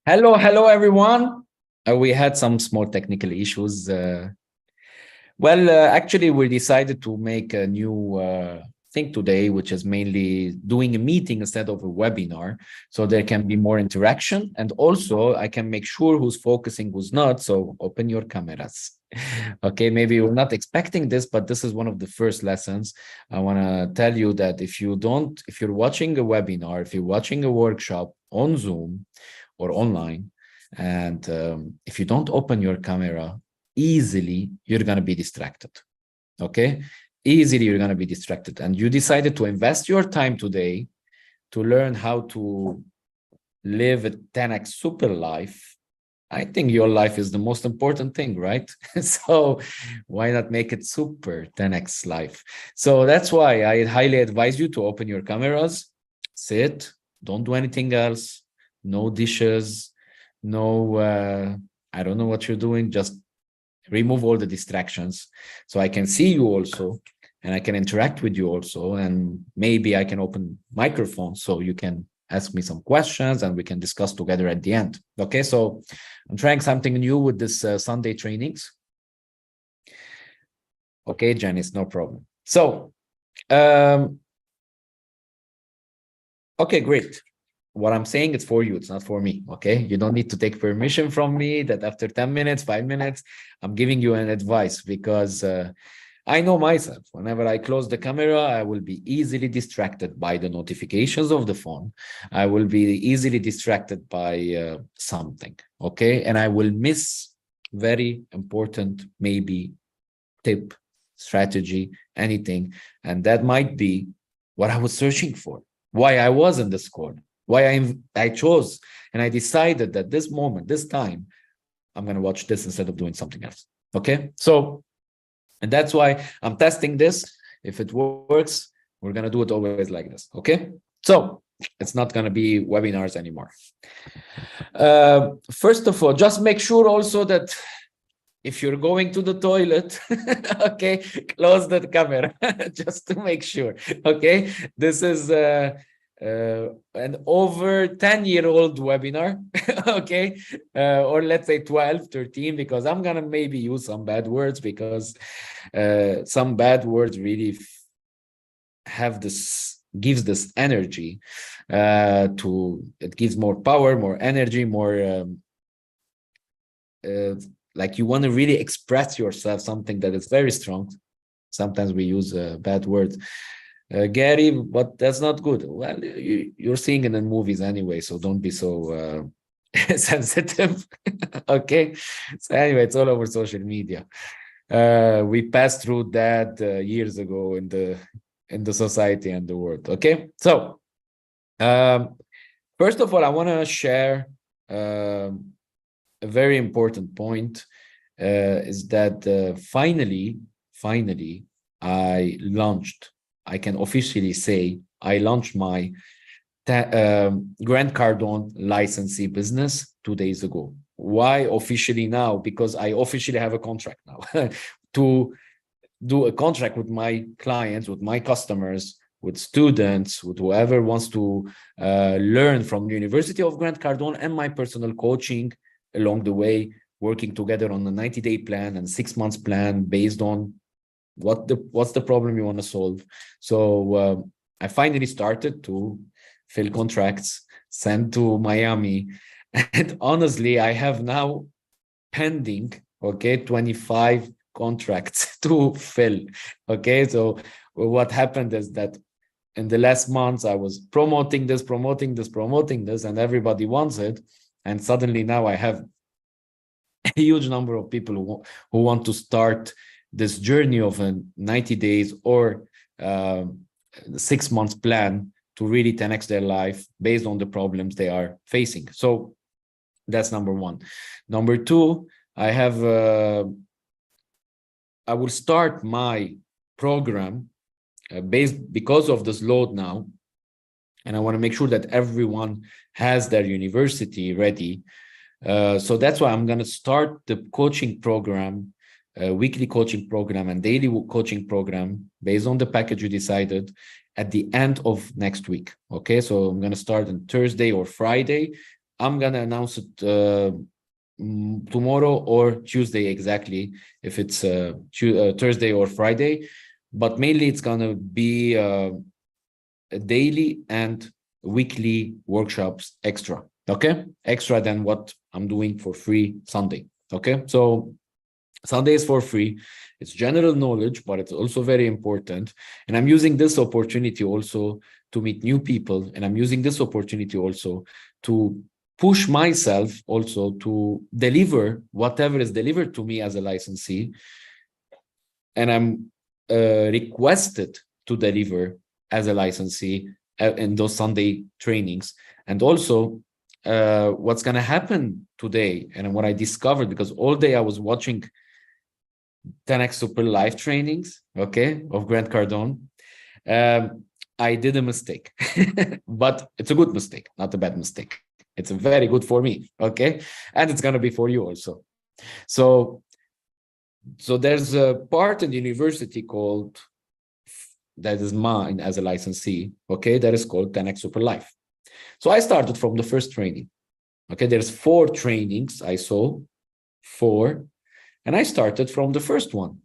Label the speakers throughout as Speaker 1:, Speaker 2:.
Speaker 1: Hello, everyone. We had some small technical issues. Actually, we decided to make a new thing today, which is mainly doing a meeting instead of a webinar, so there can be more interaction. And also, I can make sure who's focusing, who's not. So open your cameras. Okay, maybe you're not expecting this, but this is one of the first lessons. I want to tell you that if you're watching a webinar, if you're watching a workshop on Zoom or online, and if you don't open your camera, easily you're going to be distracted. Okay, easily you're going to be distracted, and you decided to invest your time today to learn how to live a 10x super life. I think your life is the most important thing, right? So why not make it super 10x life? So that's why I highly advise you to open your cameras, sit, don't do anything else, no dishes, no, I don't know what you're doing, just remove all the distractions so I can see you also and I can interact with you also, and maybe I can open microphone so you can ask me some questions and we can discuss together at the end. Okay, so I'm trying something new with this Sunday trainings. Okay, Janice, no problem. So, okay, great. What I'm saying is for you, it's not for me. Okay, you don't need to take permission from me that after 10 minutes, 5 minutes, I'm giving you an advice, because I know myself. Whenever I close the camera, I will be easily distracted by the notifications of the phone. I will be easily distracted by something. Okay, and I will miss very important, maybe tip, strategy, anything, and that might be what I was searching for, why I was in this call, why I chose and I decided that this moment, this time, I'm going to watch this instead of doing something else. Okay, so, and that's why I'm testing this. If it works, we're going to do it always like this. Okay, so it's not going to be webinars anymore. First of all, just make sure also that if you're going to the toilet, okay, close the camera just to make sure. Okay, this is an over 10-year-old webinar. Okay, or let's say 12, 13, because I'm gonna maybe use some bad words, because some bad words really have this, gives this energy to, it gives more power, more energy, more like you want to really express yourself, something that is very strong. Sometimes we use bad words, Gary, but that's not good. Well, you're seeing it in movies anyway, so don't be so sensitive. Okay, so anyway, it's all over social media. We passed through that years ago in the society and the world. Okay, so first of all, I want to share a very important point, is that finally, I can officially say I launched my Grant Cardone licensee business 2 days ago. Why officially now? Because I officially have a contract now to do a contract with my clients, with my customers, with students, with whoever wants to learn from the University of Grant Cardone, and my personal coaching along the way, working together on a 90-day plan and 6 months plan based on what's the problem you want to solve. So I finally started to fill contracts, send to Miami, and honestly, I have now pending, okay, 25 contracts to fill. Okay, so what happened is that in the last months I was promoting this, and everybody wants it, and suddenly now I have a huge number of people who want to start this journey of a 90 days or 6 months plan to really 10x their life based on the problems they are facing. So that's number one. Number two, I will start my program because of this load now, and I want to make sure that everyone has their university ready. So that's why I'm going to start the coaching program, weekly coaching program and daily coaching program based on the package you decided at the end of next week. Okay, so I'm going to start on Thursday or Friday. I'm gonna announce it tomorrow or Tuesday exactly, if it's Thursday or Friday. But mainly it's gonna be a daily and weekly workshops extra. Okay, extra than what I'm doing for free Sunday. Okay, so Sunday is for free. It's general knowledge, but it's also very important. And I'm using this opportunity also to meet new people. And I'm using this opportunity also to push myself also to deliver whatever is delivered to me as a licensee. And I'm requested to deliver as a licensee in those Sunday trainings. And also what's going to happen today, and what I discovered, because all day I was watching 10x Super live trainings, okay, of Grant Cardone. I did a mistake, but it's a good mistake, not a bad mistake. It's very good for me, okay, and it's gonna be for you also. So there's a part in the university called, that is mine as a licensee, okay, that is called 10x Super Live. So I started from the first training. Okay, there's 4 trainings I saw, 4. And I started from the first one.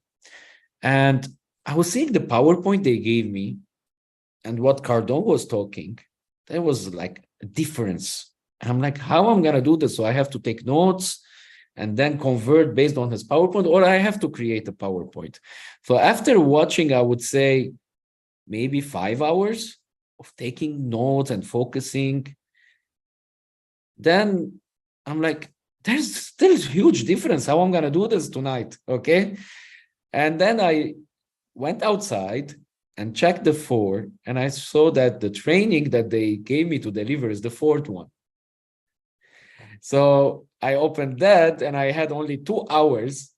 Speaker 1: And I was seeing the PowerPoint they gave me and what Cardone was talking. There was like a difference. And I'm like, how am I going to do this? So I have to take notes and then convert based on his PowerPoint, or I have to create a PowerPoint. So after watching, I would say maybe 5 hours of taking notes and focusing, then I'm like, there's still a huge difference how I'm going to do this tonight, okay? And then I went outside and checked the 4, and I saw that the training that they gave me to deliver is the 4th one. So I opened that, and I had only 2 hours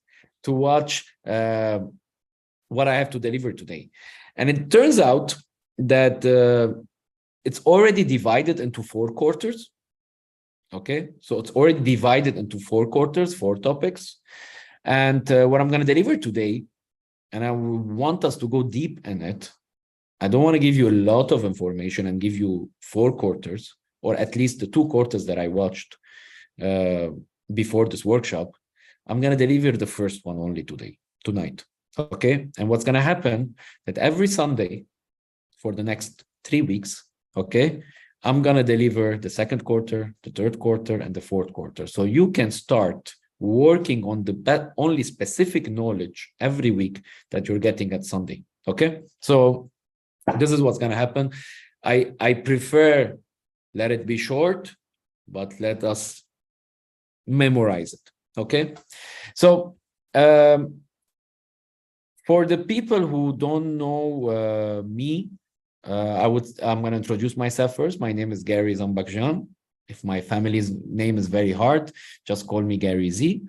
Speaker 1: to watch what I have to deliver today. And it turns out that it's already divided into 4 quarters. Okay, so it's already divided into 4 quarters, 4 topics. And what I'm going to deliver today, and I want us to go deep in it. I don't want to give you a lot of information and give you 4 quarters, or at least the 2 quarters that I watched before this workshop. I'm going to deliver the first one only tonight. Okay, and what's going to happen that every Sunday for the next 3 weeks, okay, I'm going to deliver the 2nd quarter, the 3rd quarter, and the 4th quarter. So you can start working on the only specific knowledge every week that you're getting at Sunday. Okay, so this is what's going to happen. I prefer let it be short, but let us memorize it. Okay, so for the people who don't know me, I'm going to introduce myself first. My name is Gary Zambakjan. If my family's name is very hard, just call me Gary Z.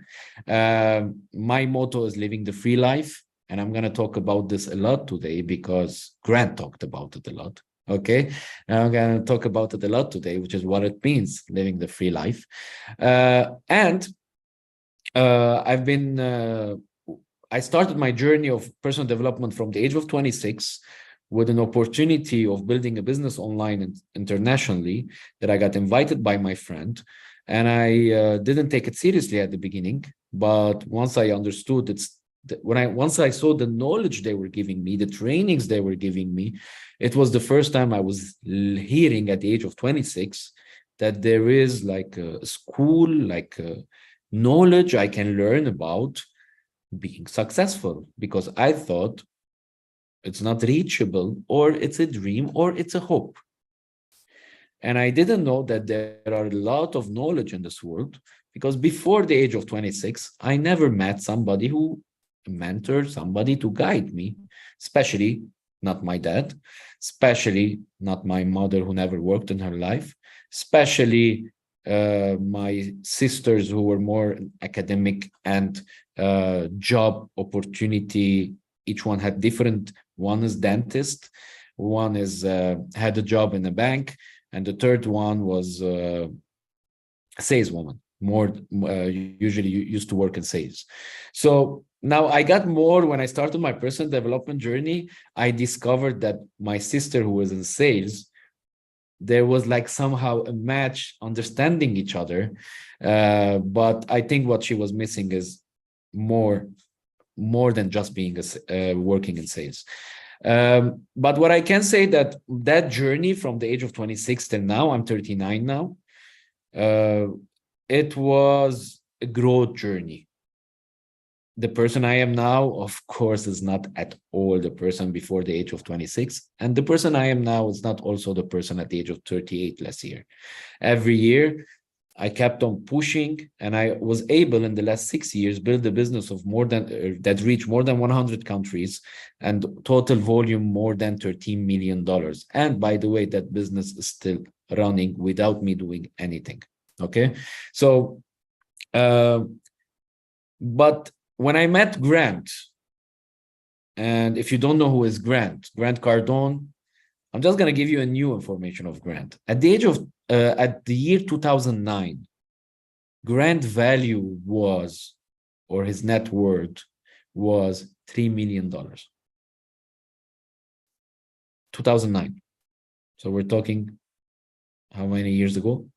Speaker 1: My motto is living the free life. And I'm going to talk about this a lot today because Grant talked about it a lot. Okay. And I'm going to talk about it a lot today, which is what it means, living the free life. I started my journey of personal development from the age of 26 with an opportunity of building a business online and internationally that I got invited by my friend. And I didn't take it seriously at the beginning, but once I understood once I saw the knowledge they were giving me, the trainings they were giving me, it was the first time I was hearing at the age of 26 that there is like a school, like knowledge I can learn about being successful, because I thought it's not reachable, or it's a dream, or it's a hope. And I didn't know that there are a lot of knowledge in this world, because before the age of 26, I never met somebody who mentored, somebody to guide me, especially not my dad, especially not my mother who never worked in her life, especially my sisters who were more academic and job opportunity. Each one had different. One is dentist, one is had a job in a bank, and the third one was a saleswoman, usually used to work in sales. So now I got more. When I started my personal development journey, I discovered that my sister, who was in sales, there was like somehow a match, understanding each other. But I think what she was missing is more than just being working in sales. But what I can say that journey from the age of 26 till now, I'm 39 now, it was a growth journey. The person I am now, of course, is not at all the person before the age of 26. And the person I am now is not also the person at the age of 38 last year. Every year, I kept on pushing, and I was able in the last 6 years build a business of more than that reached more than 100 countries and total volume more than $13 million. And by the way, that business is still running without me doing anything. Okay, so but when I met Grant, and if you don't know who is Grant Cardone, I'm just going to give you a new information of Grant. At the age of at the year 2009, Grant value was, or his net worth was $3 million. 2009. So we're talking how many years ago?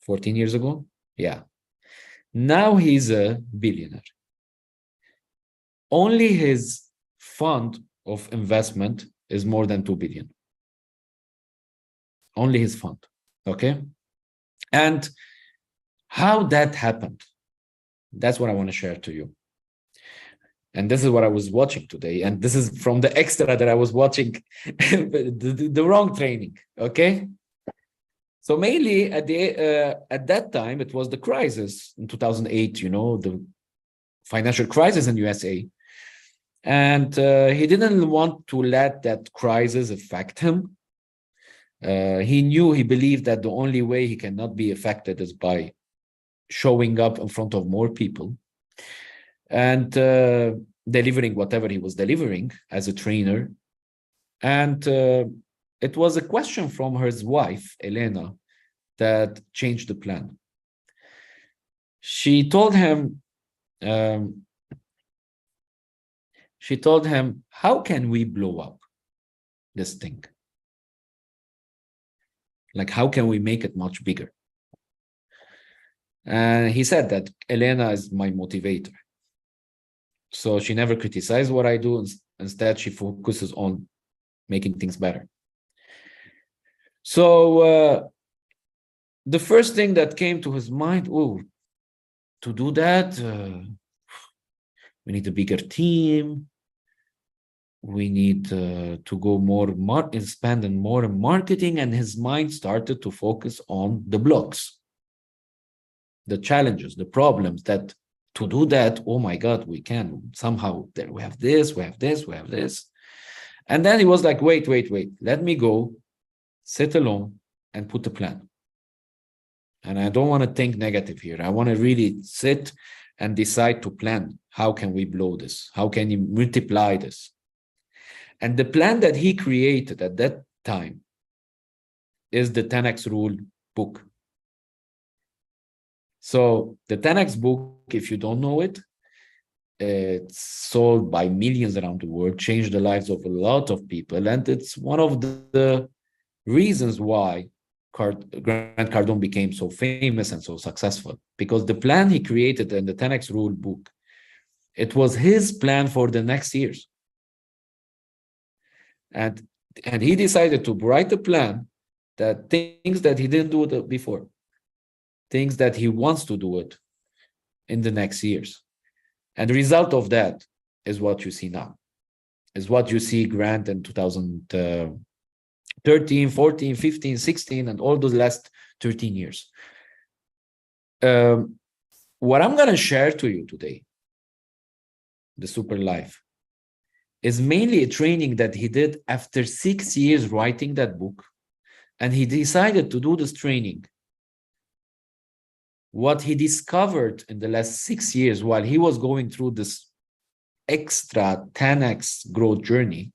Speaker 1: 14 years ago? Yeah. Now he's a billionaire. Only his fund of investment is more than 2 billion. Only his fund. Okay. And how that happened, that's what I want to share to you. And this is what I was watching today. And this is from the extra that I was watching, the wrong training. Okay. So mainly at that time, it was the crisis in 2008, you know, the financial crisis in USA. And he didn't want to let that crisis affect him. He believed that the only way he cannot be affected is by showing up in front of more people and delivering whatever he was delivering as a trainer. And it was a question from his wife, Elena, that changed the plan. She told him, how can we blow up this thing? Like, how can we make it much bigger? And he said that Elena is my motivator. So she never criticizes what I do. Instead, she focuses on making things better. So the first thing that came to his mind, to do that, we need a bigger team. We need to go spend more in marketing. And his mind started to focus on the blocks, the challenges, the problems that to do that, oh my God, we can somehow, we have this, we have this, we have this. And then he was like, wait, let me go sit alone and put a plan. And I don't want to think negative here. I want to really sit and decide to plan. How can we blow this? How can you multiply this? And the plan that he created at that time is the 10X Rule book. So the 10X book, if you don't know it, it's sold by millions around the world, changed the lives of a lot of people. And it's one of the reasons why Grant Cardone became so famous and so successful, because the plan he created in the 10X Rule book, it was his plan for the next years. And he decided to write a plan that things that he didn't do before, things that he wants to do it in the next years. And the result of that is what you see now, is what you see Grant in 2013, 14, 15, 16, and all those last 13 years. What I'm going to share to you today, the Super Life, is mainly a training that he did after 6 years writing that book. And he decided to do this training. What he discovered in the last 6 years while he was going through this extra 10X growth journey.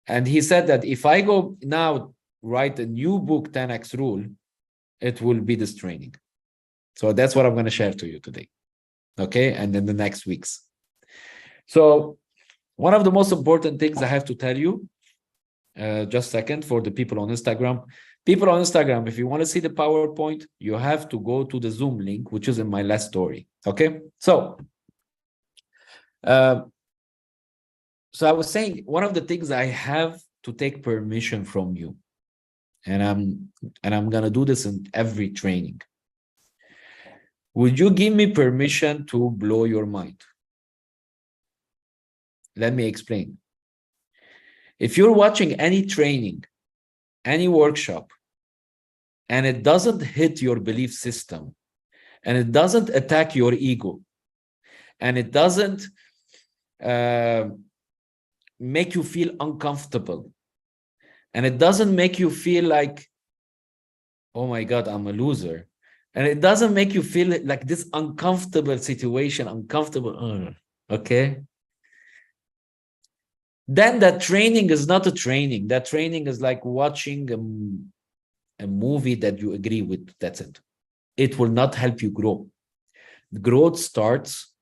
Speaker 1: And he said that if I go now write a new book, 10X Rule, it will be this training. So that's what I'm going to share to you today. Okay. And in the next weeks. So one of the most important things I have to tell you, Just a second for the people on Instagram. People on Instagram, if you want to see the PowerPoint, you have to go to the Zoom link, which is in my last story. Okay, so I was saying one of the things I have to take permission from you, and I'm gonna do this in every training. Would you give me permission to blow your mind? Let me explain. If you're watching any training, any workshop, and it doesn't hit your belief system, and it doesn't attack your ego, and it doesn't make you feel uncomfortable, and it doesn't make you feel like, oh my God, I'm a loser, and it doesn't make you feel like this uncomfortable situation, okay? Then that training is not a training. That training is like watching a movie that you agree with. That's it. It will not help you grow. Growth starts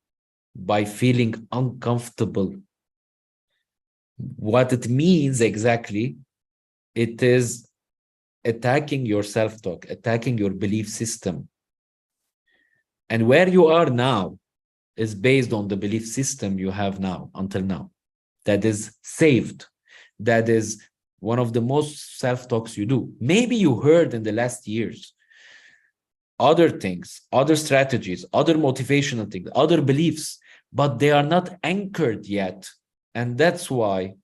Speaker 1: by feeling uncomfortable. What it means exactly, it is attacking your self-talk, attacking your belief system. And where you are now is based on the belief system you have now, until now. That is saved. That is one of the most self-talks you do. Maybe you heard in the last years other things, other strategies, other motivational things, other beliefs, but they are not anchored yet. And that's why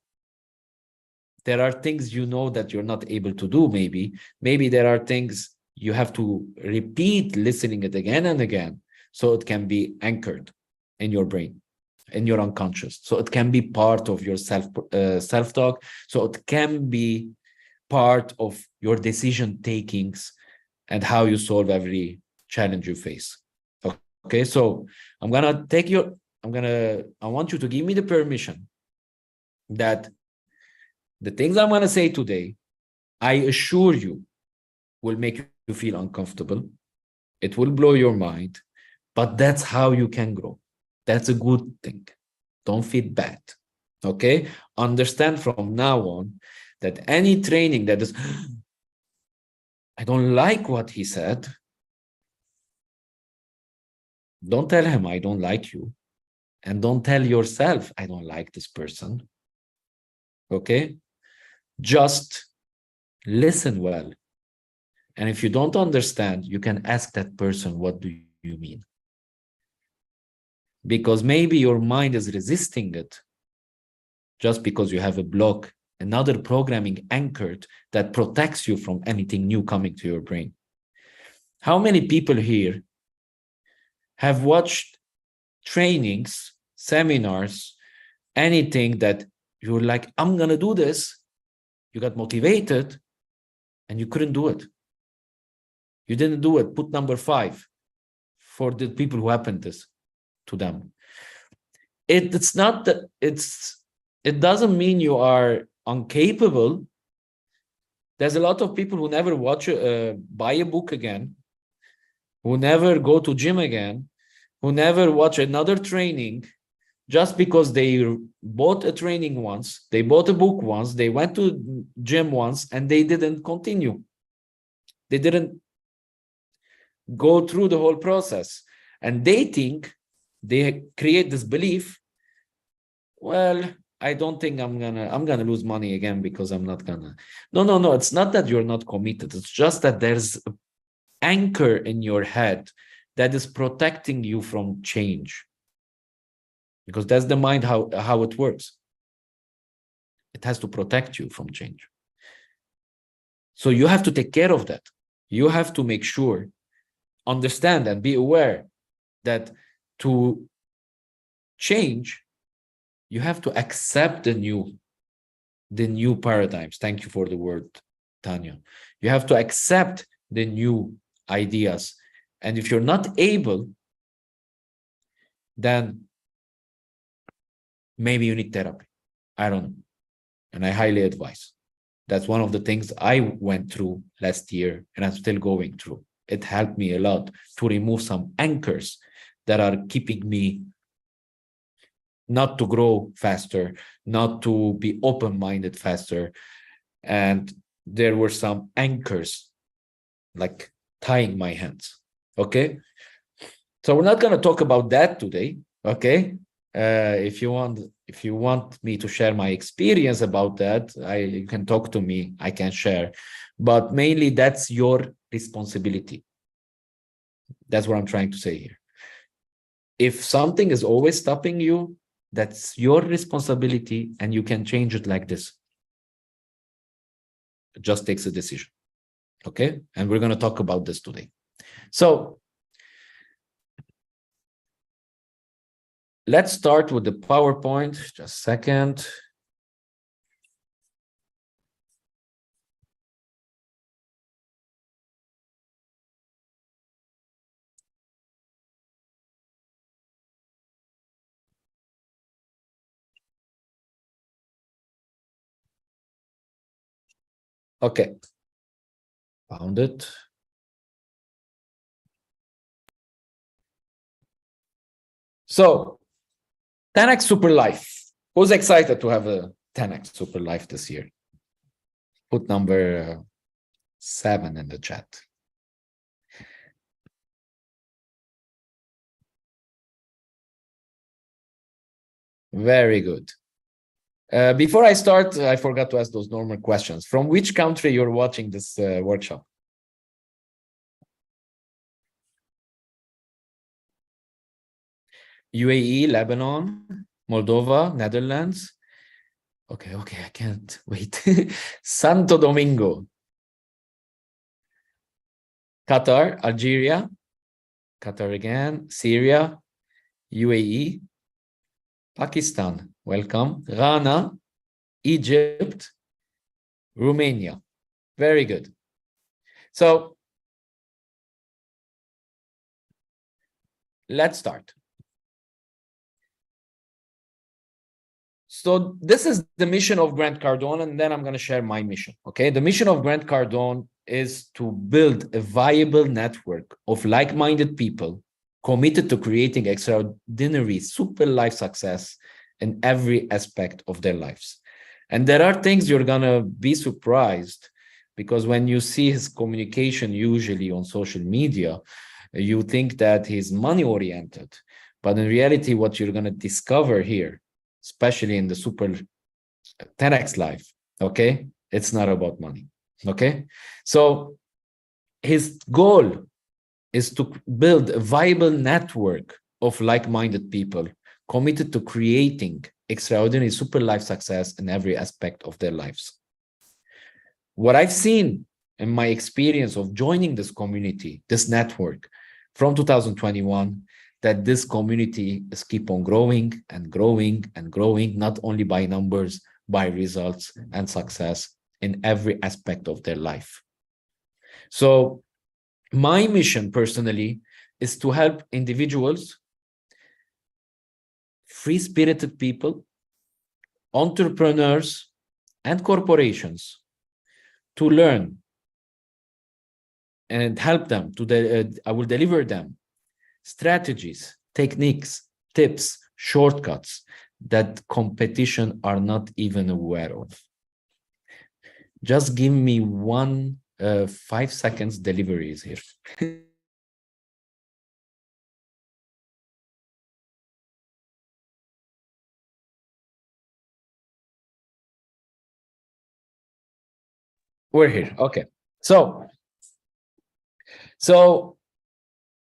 Speaker 1: there are things you know that you're not able to do, maybe. Maybe there are things you have to repeat listening it again and again so it can be anchored in your brain, in your unconscious. So it can be part of your self-talk. So it can be part of your decision takings and how you solve every challenge you face. Okay, so I want you to give me the permission that the things I'm going to say today, I assure you, will make you feel uncomfortable. It will blow your mind, but that's how you can grow. That's a good thing. Don't feel bad. Okay? Understand from now on that any training that is, I don't like what he said, don't tell him I don't like you. And don't tell yourself I don't like this person. Okay? Just listen well. And if you don't understand, you can ask that person, what do you mean? Because maybe your mind is resisting it just because you have a block, another programming anchored that protects you from anything new coming to your brain. How many people here have watched trainings, seminars, anything that you're like, I'm going to do this. You got motivated and you couldn't do it. You didn't do it. Put number 5 for the people who happened this to them. It's not that it doesn't mean you are incapable. There's a lot of people who never buy a book again, who never go to gym again, who never watch another training just because they bought a training once, they bought a book once, they went to gym once, and they didn't continue. They didn't go through the whole process. And they think, they create this belief, well, I don't think I'm gonna lose money again because I'm not gonna. No. It's not that you're not committed. It's just that there's an anchor in your head that is protecting you from change. Because that's the mind, how it works. It has to protect you from change. So you have to take care of that. You have to make sure, understand and be aware that to change, you have to accept the new paradigms. Thank you for the word, Tanya. You have to accept the new ideas. And if you're not able, then maybe you need therapy. I don't know. And I highly advise. That's one of the things I went through last year, and I'm still going through. It helped me a lot to remove some anchors that are keeping me not to grow faster, not to be open-minded faster, and there were some anchors like tying my hands. Okay, so we're not going to talk about that today. Okay, if you want me to share my experience about that, you can talk to me, I can share, but mainly that's your responsibility. That's what I'm trying to say here. If something is always stopping you, that's your responsibility, and you can change it like this. It just takes a decision. Okay, and we're going to talk about this today. So let's start with the PowerPoint. Just a second. Okay, found it. So 10x Super Life. Who's excited to have a 10x Super Life this year? Put number 7 in the chat. Very good. Before I start, I forgot to ask those normal questions. From which country you're watching this workshop? UAE, Lebanon, Moldova, Netherlands. Okay, I can't wait. Santo Domingo. Qatar, Algeria, Qatar again, Syria, UAE, Pakistan, welcome, Ghana, Egypt, Romania. Very good. So let's start. So this is the mission of Grant Cardone, and then I'm going to share my mission. Okay, the mission of Grant Cardone is to build a viable network of like-minded people committed to creating extraordinary super life success in every aspect of their lives. And there are things you're going to be surprised, because when you see his communication usually on social media, you think that he's money-oriented. But in reality, what you're going to discover here, especially in the Super 10x Life, okay, it's not about money. Okay, so his goal is to build a viable network of like-minded people committed to creating extraordinary super life success in every aspect of their lives. What I've seen in my experience of joining this community, this network from 2021, that this community is keep on growing and growing and growing, not only by numbers, by results and success in every aspect of their life. So my mission personally is to help individuals, free-spirited people, entrepreneurs, and corporations to learn and help them to I will deliver them strategies, techniques, tips, shortcuts that competition are not even aware of. Just give me 5 seconds deliveries here. We're here. Okay. So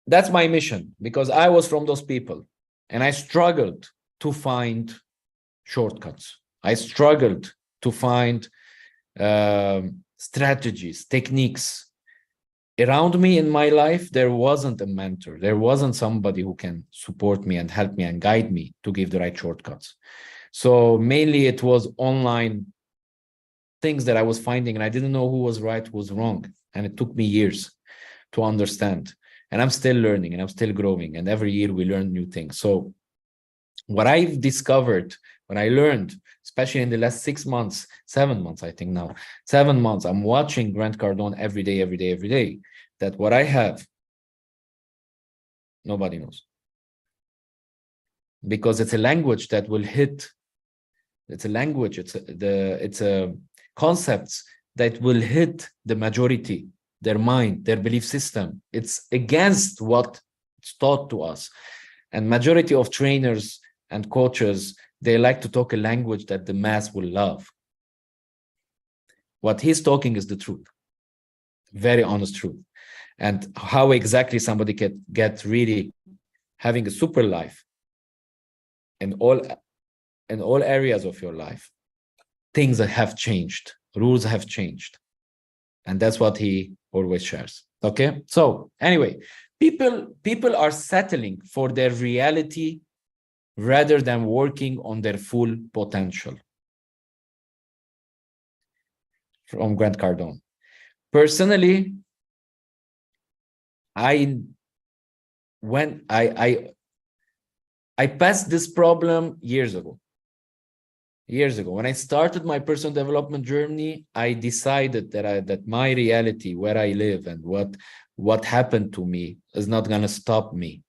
Speaker 1: that's my mission, because I was from those people and I struggled to find shortcuts. I struggled to find strategies, techniques. Around me in my life, there wasn't a mentor. There wasn't somebody who can support me and help me and guide me to give the right shortcuts. So mainly it was online things that I was finding, and I didn't know who was right, who was wrong. And it took me years to understand. And I'm still learning and I'm still growing. And every year we learn new things. So what I've discovered, what I learned, especially in the last 6 months, 7 months, I think now, 7 months, I'm watching Grant Cardone every day, that what I have, nobody knows. Because it's a language that will hit, it's a language, it's a concepts that will hit the majority, their mind, their belief system. It's against what it's taught to us. And majority of trainers and coaches, they like to talk a language that the mass will love. What he's talking is the truth, very honest truth. And how exactly somebody can get really having a super life in all areas of your life. Things that have changed, rules have changed. And that's what he always shares. Okay. So anyway, people are settling for their reality rather than working on their full potential. From Grant Cardone. Personally, I passed this problem years ago. When I started my personal development journey, I decided that my reality, where I live and what happened to me, is not going to stop me.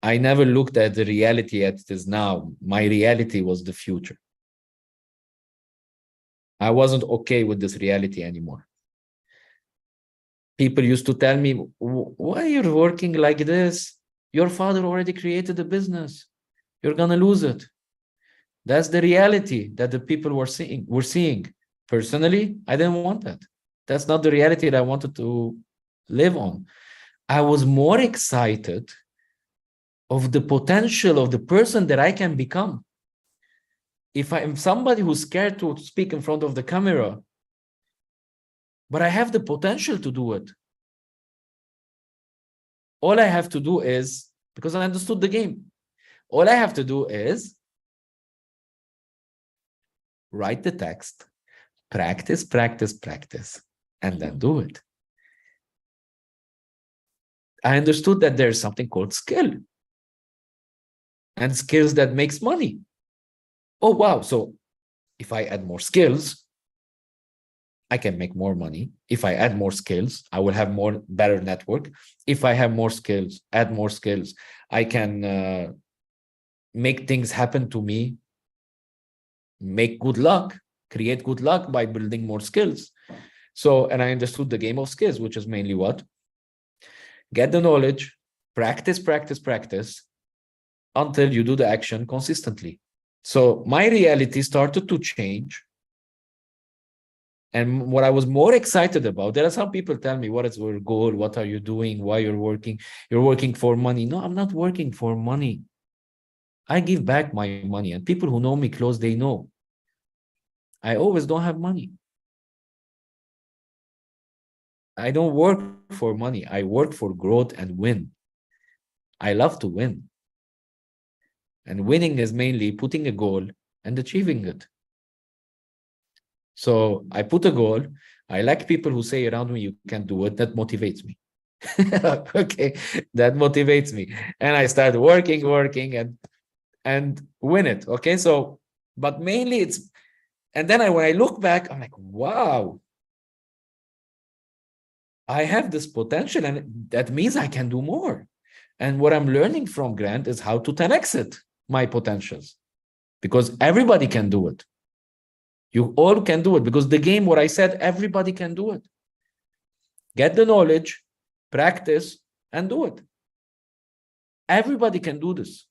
Speaker 1: I never looked at the reality as it is now. My reality was the future. I wasn't okay with this reality anymore. People used to tell me, why you're working like this? Your father already created a business. You're going to lose it. That's the reality that the people were seeing. Personally, I didn't want that. That's not the reality that I wanted to live on. I was more excited of the potential of the person that I can become. If I am somebody who's scared to speak in front of the camera, but I have the potential to do it. All I have to do is, because I understood the game, all I have to do is write the text, practice, and then do it. I understood that there's something called skill and skills that makes money. Oh, wow. So if I add more skills, I can make more money. If I add more skills, I will have better network. If I have more skills, add more skills, I can make things happen to me, make good luck, create good luck by building more skills. So, and I understood the game of skills, which is mainly what? Get the knowledge, practice until you do the action consistently. So my reality started to change. And what I was more excited about, there are some people tell me, what is your goal? What are you doing? Why you're working? You're working for money. No, I'm not working for money. I give back my money. And people who know me close, they know. I always don't have money. I don't work for money. I work for growth and win. I love to win. And winning is mainly putting a goal and achieving it. So I put a goal. I like people who say around me, you can do it. That motivates me. Okay, that motivates me. And I start working and win it. Okay, so, but mainly it's, and then when I look back, I'm like, wow, I have this potential and that means I can do more. And what I'm learning from Grant is how to 10x it, my potentials, because everybody can do it. You all can do it, because the game, what I said, everybody can do it. Get the knowledge, practice, and do it. Everybody can do this.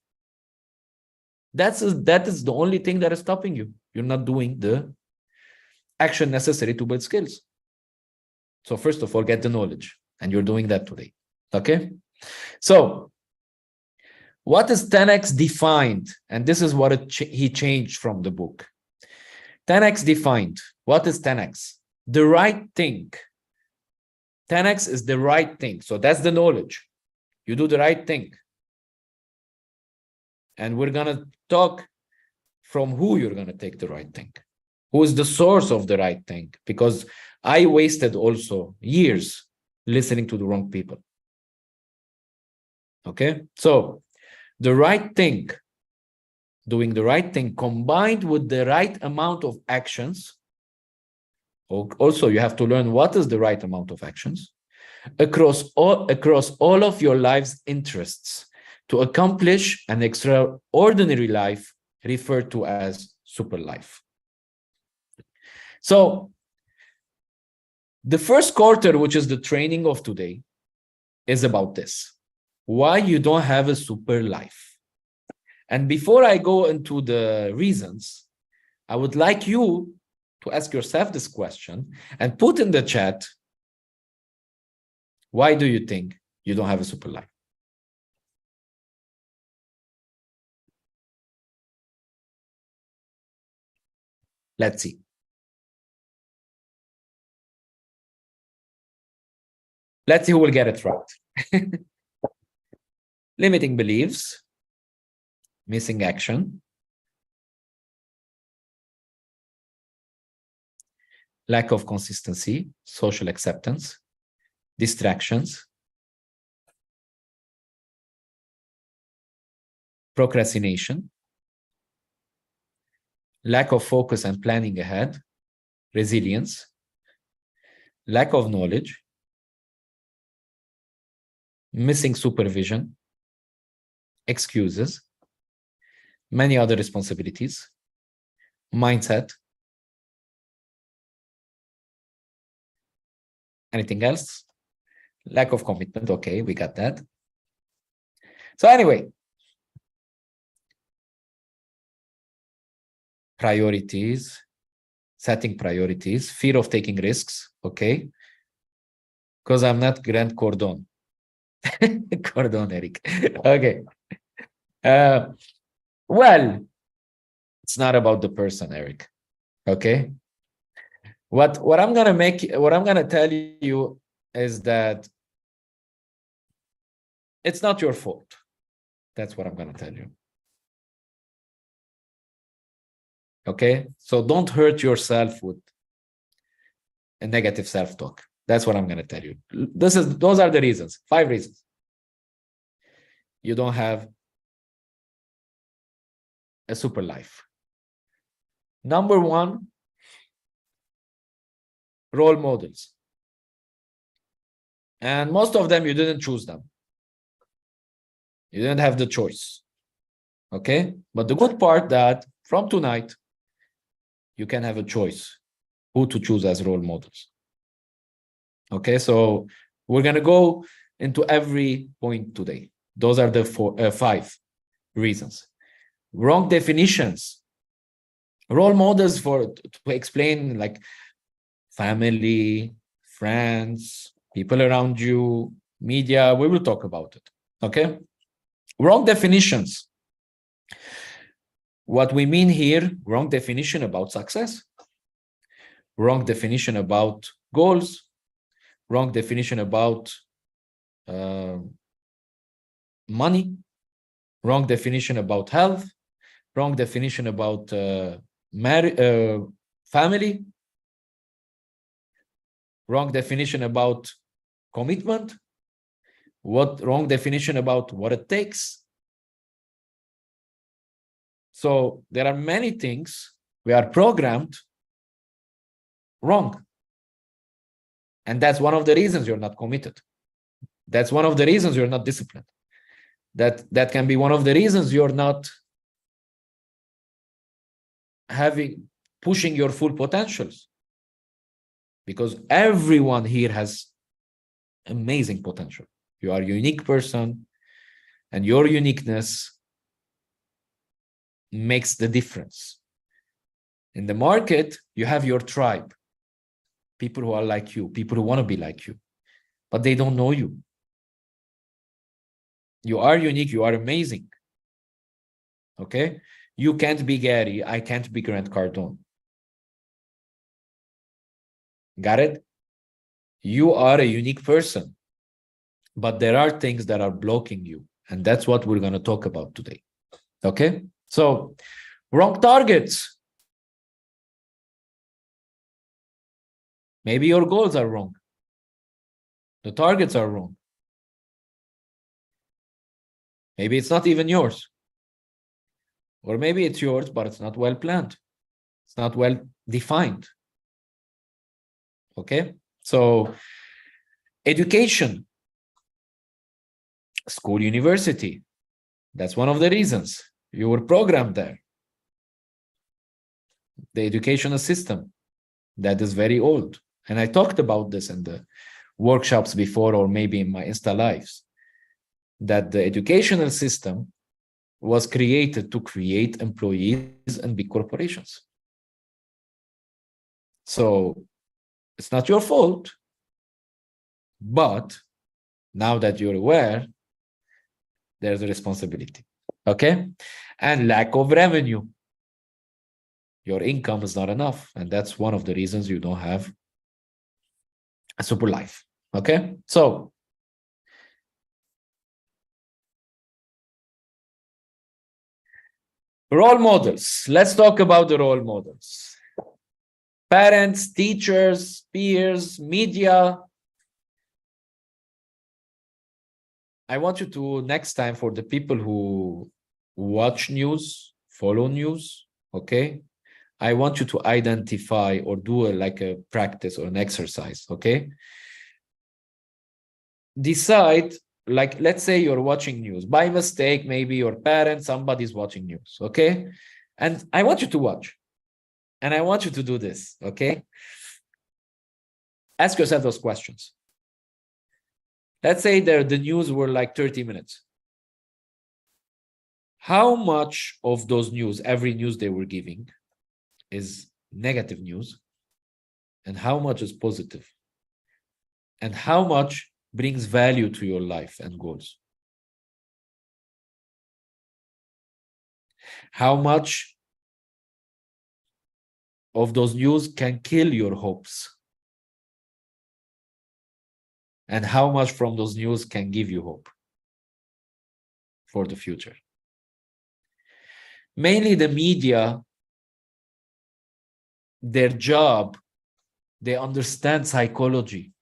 Speaker 1: That is the only thing that is stopping you. You're not doing the action necessary to build skills. So first of all, get the knowledge, and you're doing that today. Okay? So what is 10x defined? And this is what he changed from the book. 10x defined. What is 10x? The right thing. 10x is the right thing. So that's the knowledge. You do the right thing. And we're going to talk from who you're going to take the right thing. Who is the source of the right thing? Because I wasted also years listening to the wrong people. Okay? So the right thing, doing the right thing combined with the right amount of actions. Also, you have to learn what is the right amount of actions across all of your life's interests to accomplish an extraordinary life referred to as super life. So the first quarter, which is the training of today, is about this. Why you don't have a super life. And before I go into the reasons, I would like you to ask yourself this question and put in the chat, why do you think you don't have a super life? Let's see. Let's see who will get it right. Limiting beliefs, missing action, lack of consistency, social acceptance, distractions, procrastination, lack of focus and planning ahead, resilience, lack of knowledge, missing supervision, excuses, many other responsibilities, mindset. Anything else? Lack of commitment. Okay, we got that. So anyway, priorities, setting priorities, fear of taking risks. Okay, because I'm not Grant Cardone. Cardone, Eric. Okay. Well, it's not about the person, Eric. Okay. What I'm gonna tell you is that it's not your fault. That's what I'm gonna tell you. Okay. So don't hurt yourself with a negative self-talk. That's what I'm gonna tell you. Those are the reasons. 5 reasons. You don't have a super life. Number 1, role models. And most of them, you didn't choose them. You didn't have the choice. Okay? But the good part that from tonight, you can have a choice who to choose as role models. Okay? So we're going to go into every point today. Those are the 5 reasons. Wrong definitions. Role models to explain like family, friends, people around you, media. We will talk about it. Okay? Wrong definitions. What we mean here, wrong definition about success, wrong definition about goals, wrong definition about money, wrong definition about health, wrong definition about family, wrong definition about commitment, wrong definition about what it takes. So there are many things we are programmed wrong. And that's one of the reasons you're not committed. That's one of the reasons you're not disciplined. That can be one of the reasons you're not pushing your full potentials. Because everyone here has amazing potential. You are a unique person, and your uniqueness makes the difference. In the market, you have your tribe, people who are like you, people who want to be like you, but they don't know you. You are unique, you are amazing. Okay? You can't be Gary, I can't be Grant Cardone. Got it? You are a unique person, but there are things that are blocking you, and that's what we're going to talk about today. Okay? So, wrong targets. Maybe your goals are wrong. The targets are wrong. Maybe it's not even yours. Or maybe it's yours, but it's not well planned. It's not well defined. Okay? So, education, school, university. That's one of the reasons. You were programmed there. The educational system, that is very old. And I talked about this in the workshops before, or maybe in my Insta lives, that the educational system was created to create employees and big corporations. So it's not your fault, but now that you're aware, there's a responsibility. Okay? And lack of revenue. Your income is not enough. And that's one of the reasons you don't have a super life. Okay? So role models. Let's talk about the role models. Parents, teachers, peers, media. I want you to, next time, for the people who watch news, follow news, okay? I want you to identify or do like a practice or an exercise, okay? Decide, like, let's say you're watching news. By mistake, maybe your parent, somebody's watching news, okay? And I want you to watch. And I want you to do this, okay? Ask yourself those questions. Let's say the news were like 30 minutes. How much of those news, every news they were giving, is negative news? And how much is positive? And how much brings value to your life and goals? How much of those news can kill your hopes? And how much from those news can give you hope for the future? Mainly the media, their job, they understand psychology.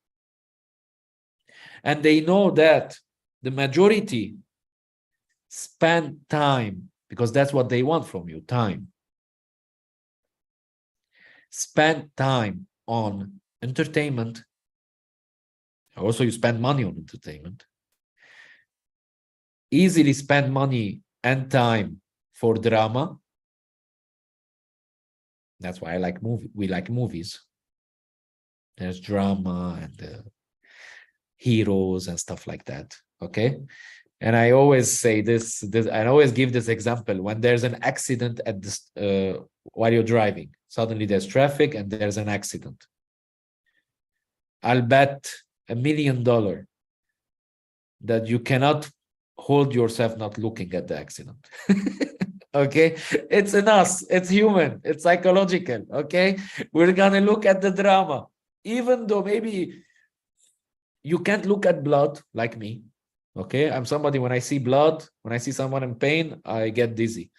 Speaker 1: And they know that the majority spend time, because that's what they want from you, time. Spend time on entertainment. Also, you spend money on entertainment. Easily spend money and time for drama. That's why I like we like movies. There's drama and heroes and stuff like that. Okay. And I always say this, I always give this example. When there's an accident at this, while you're driving, suddenly there's traffic and there's an accident. I'll bet $1 million that you cannot hold yourself not looking at the accident. Okay, it's in us, it's human, it's psychological. Okay, we're gonna look at the drama, even though maybe you can't look at blood like me. Okay, I'm somebody, when I see blood, when I see someone in pain, I get dizzy.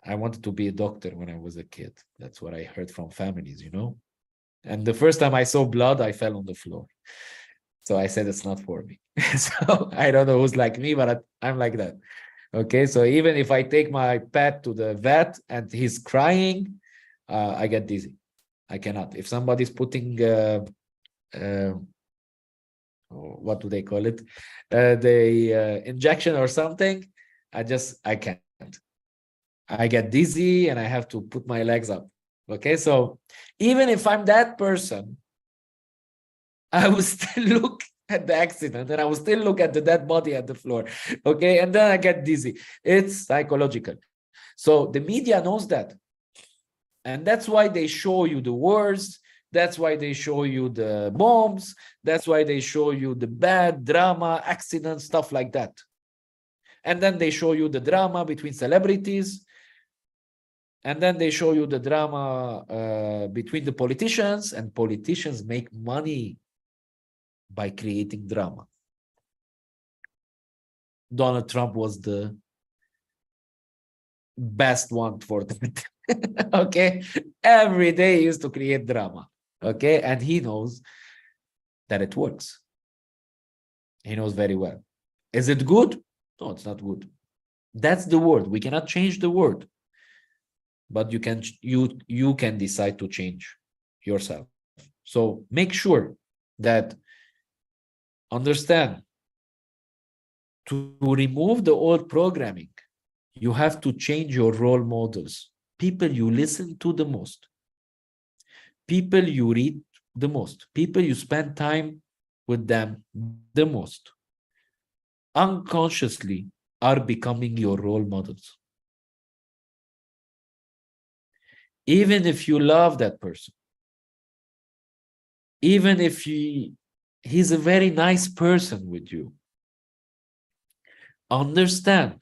Speaker 1: I wanted to be a doctor when I was a kid. That's what I heard from families, you know. And the first time I saw blood, I fell on the floor. So I said, it's not for me. So I don't know who's like me, but I'm like that. Okay, so even if I take my pet to the vet and he's crying, I get dizzy. I cannot. If somebody's putting, what do they call it? The injection or something, I can't. I get dizzy and I have to put my legs up. Okay, so even if I'm that person, I will still look at the accident and I will still look at the dead body at the floor. Okay, and then I get dizzy. It's psychological. So the media knows that. And that's why they show you the wars. That's why they show you the bombs. That's why they show you the bad drama, accidents, stuff like that. And then they show you the drama between celebrities. And then they show you the drama between the politicians, and politicians make money by creating drama. Donald Trump was the best one for that. Okay, every day he used to create drama. Okay, and he knows that it works. He knows very well. Is it good? No, it's not good. That's the word. We cannot change the word, but you can decide to change yourself. So make sure that understand, to remove the old programming, you have to change your role models, people you listen to the most. people you read the most, people you spend time with them the most, unconsciously are becoming your role models. Even if you love that person, even if he's a very nice person with you, understand,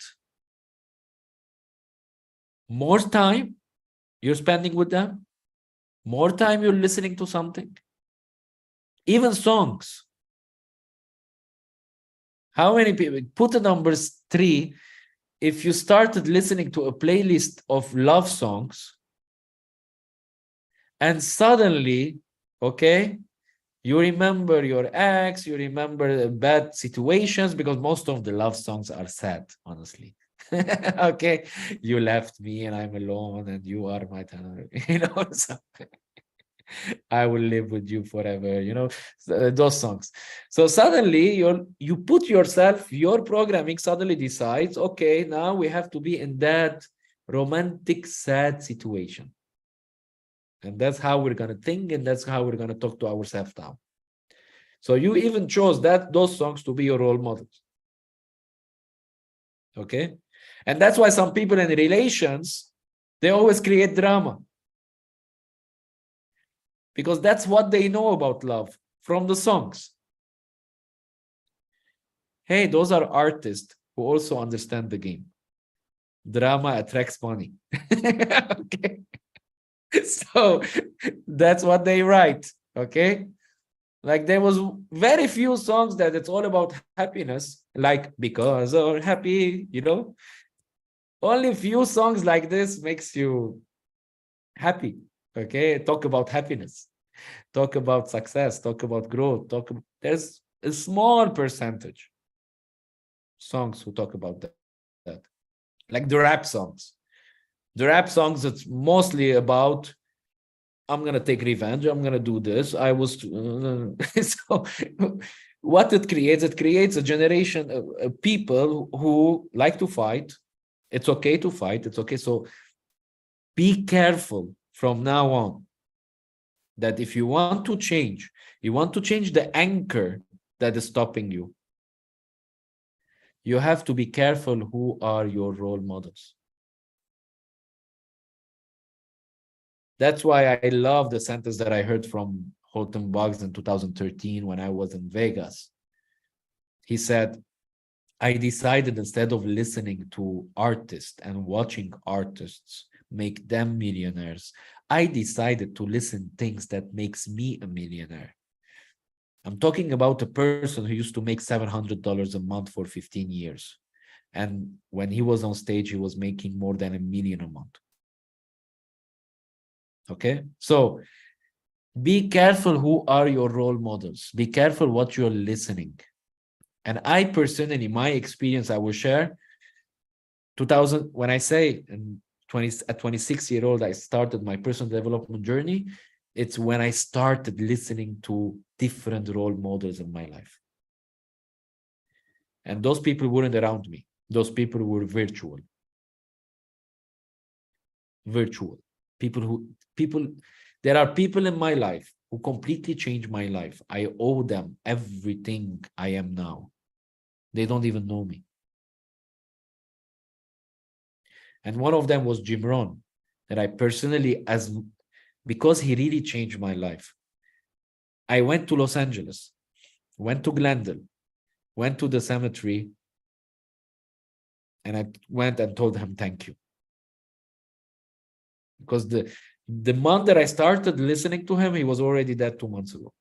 Speaker 1: more time you're spending with them, more time you're listening to something, even songs. How many people put the numbers 3? If you started listening to a playlist of love songs and suddenly, okay, you remember your ex, you remember bad situations, because most of the love songs are sad, honestly. Okay, you left me and I'm alone and you are my tenor, so I will live with you forever, those songs. So suddenly you put yourself, your programming suddenly decides, okay, now we have to be in that romantic sad situation. And that's how we're going to think, and that's how we're going to talk to ourselves now. So you even chose those songs to be your role models. Okay? And that's why some people in relations, they always create drama. Because that's what they know about love from the songs. Hey, those are artists who also understand the game. Drama attracts money. Okay. So that's what they write. Okay. Like there was very few songs that it's all about happiness, like Because You're Happy, Only few songs like this makes you happy. Okay. Talk about happiness. Talk about success. Talk about growth. There's a small percentage songs who talk about that. Like the rap songs. The rap songs, it's mostly about, I'm going to take revenge. I'm going to do this. I was... So what it creates a generation of people who like to fight. It's okay to fight. It's okay. So be careful from now on that if you want to change, you want to change the anchor that is stopping you. You have to be careful who are your role models. That's why I love the sentence that I heard from Holton Boggs in 2013 when I was in Vegas. He said, I decided instead of listening to artists and watching artists make them millionaires, I decided to listen things that makes me a millionaire. I'm talking about a person who used to make $700 a month for 15 years. And when he was on stage, he was making more than $1 million a month. Okay? So be careful who are your role models. Be careful what you're listening. And I personally, my experience, I will share 2000, when I say at 26-year-old, I started my personal development journey. It's when I started listening to different role models in my life. And those people weren't around me. Those people were virtual. There are people in my life who completely changed my life. I owe them everything I am now. They don't even know me. And one of them was Jim Rohn, that I personally, because he really changed my life. I went to Los Angeles, went to Glendale, went to the cemetery, and I went and told him thank you. Because the month that I started listening to him, he was already dead 2 months ago.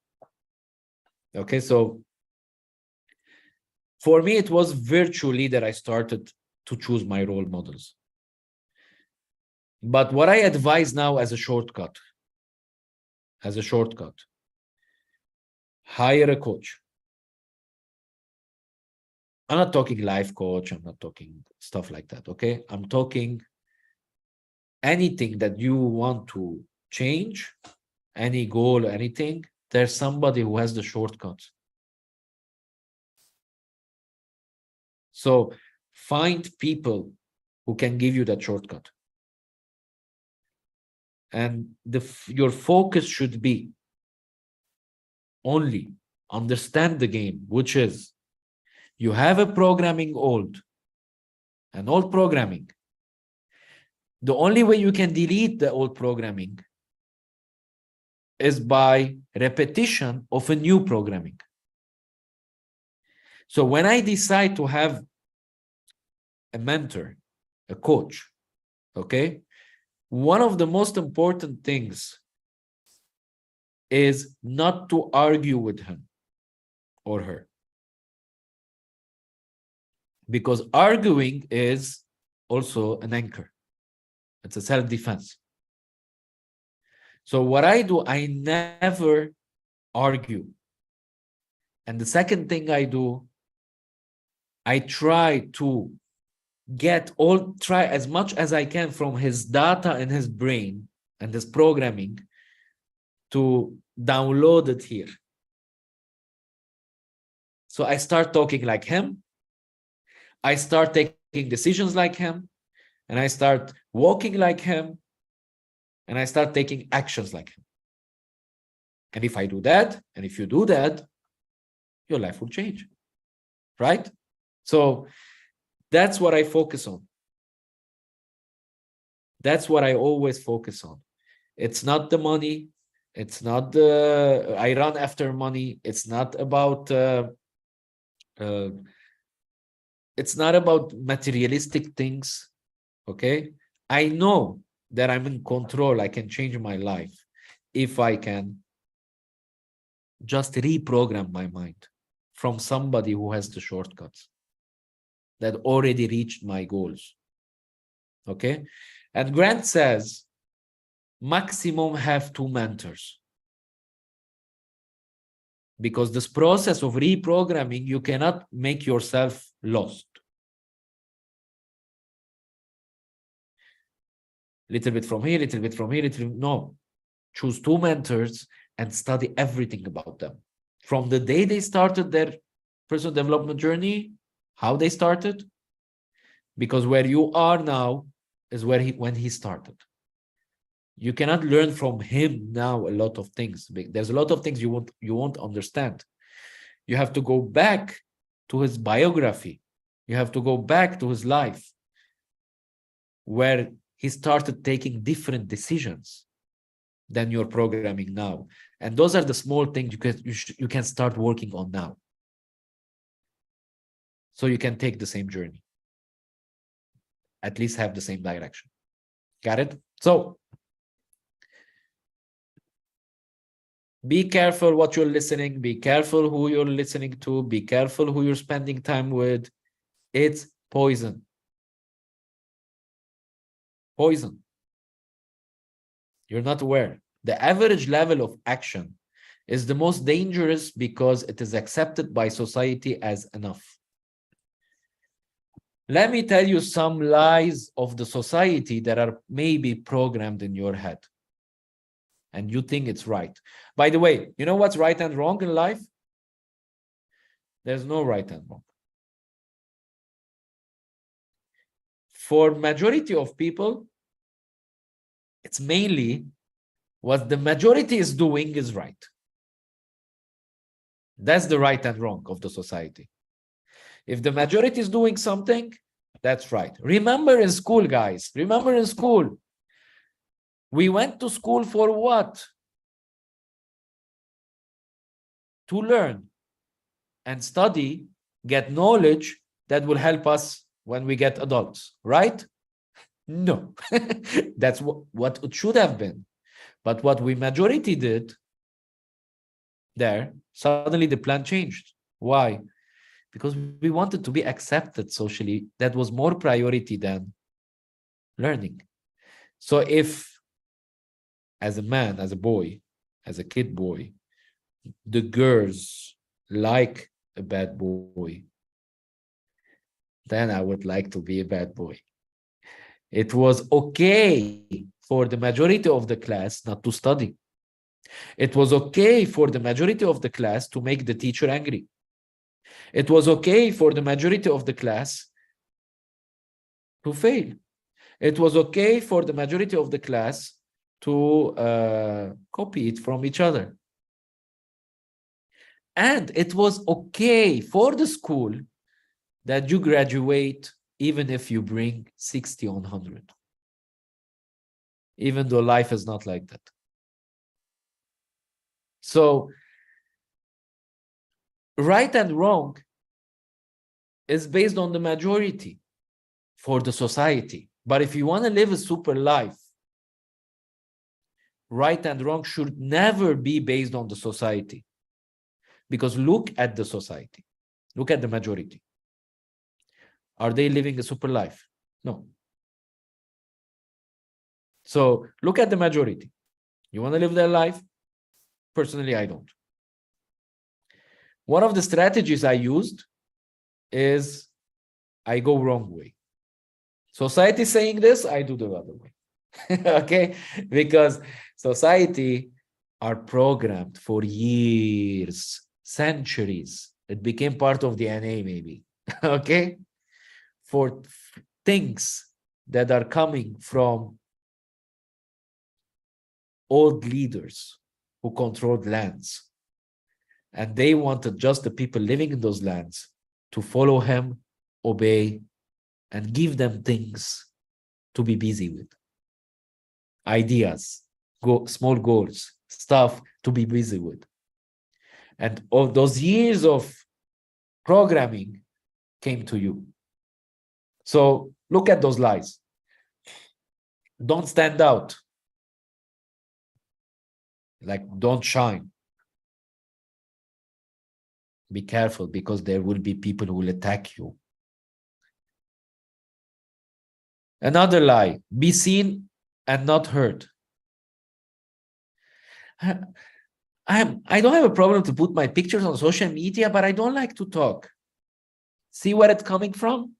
Speaker 1: Okay, so for me, it was virtually that I started to choose my role models. But what I advise now as a shortcut, hire a coach. I'm not talking life coach. I'm not talking stuff like that. Okay. I'm talking anything that you want to change, any goal, anything. There's somebody who has the shortcuts. So find people who can give you that shortcut. And your focus should be only understand the game, which is you have a programming an old programming. The only way you can delete the old programming is by repetition of a new programming. So when I decide to have a mentor, a coach, okay, one of the most important things is not to argue with him or her. Because arguing is also an anchor. It's a self-defense. So what I do, I never argue. And the second thing I do, I try to try as much as I can from his data in his brain and his programming to download it here. So I start talking like him. I start taking decisions like him. And I start walking like him. And I start taking actions like him. And if I do that, and if you do that, your life will change, right? So that's what I focus on. That's what I always focus on. It's not the money. It's not I run after money. It's not about, it's not about materialistic things, okay? I know that I'm in control. I can change my life if I can just reprogram my mind from somebody who has the shortcuts that already reached my goals, okay? And Grant says, maximum have 2 mentors. Because this process of reprogramming, you cannot make yourself lost. Little bit from here, little bit from here, no. Choose 2 mentors and study everything about them. From the day they started their personal development journey, how they started, because where you are now is when he started. You cannot learn from him now a lot of things. There's a lot of things you won't understand. You have to go back to his biography. You have to go back to his life, where he started taking different decisions than you're programming now. And those are the small things you can start working on now. So you can take the same journey. At least have the same direction. Got it? So be careful what you're listening. Be careful who you're listening to. Be careful who you're spending time with. It's poison. Poison. You're not aware. The average level of action is the most dangerous because it is accepted by society as enough. Let me tell you some lies of the society that are maybe programmed in your head. And you think it's right. By the way, you know what's right and wrong in life? There's no right and wrong. For majority of people, it's mainly what the majority is doing is right. That's the right and wrong of the society. If the majority is doing something, that's right. Remember in school, guys, remember in school, we went to school for what? To learn and study, get knowledge that will help us when we get adults, right? No, that's what it should have been. But what we majority did there, suddenly the plan changed. Why? Because we wanted to be accepted socially. That was more priority than learning. So if, as a man, as a boy, as a kid boy, the girls like a bad boy, then I would like to be a bad boy. It was okay for the majority of the class not to study. It was okay for the majority of the class to make the teacher angry. It was okay for the majority of the class to fail. It was okay for the majority of the class to copy it from each other. And it was okay for the school that you graduate even if you bring 60 on 100. Even though life is not like that. So, right and wrong is based on the majority for the society. But if you want to live a super life, right and wrong should never be based on the society. Because look at the society. Look at the majority. Are they living a super life? No. So look at the majority. You want to live their life? Personally, I don't. One of the strategies I used is I go wrong way. Society saying this, I do the other way. Okay? Because society are programmed for years, centuries. It became part of DNA maybe. Okay? For things that are coming from old leaders who controlled lands. And they wanted just the people living in those lands to follow him, obey, and give them things to be busy with. Ideas, small goals, stuff to be busy with. And all those years of programming came to you. So look at those lies. Don't stand out. Like, don't shine. Be careful, because there will be people who will attack you. Another lie, be seen and not heard. I don't have a problem to put my pictures on social media, but I don't like to talk. See where it's coming from?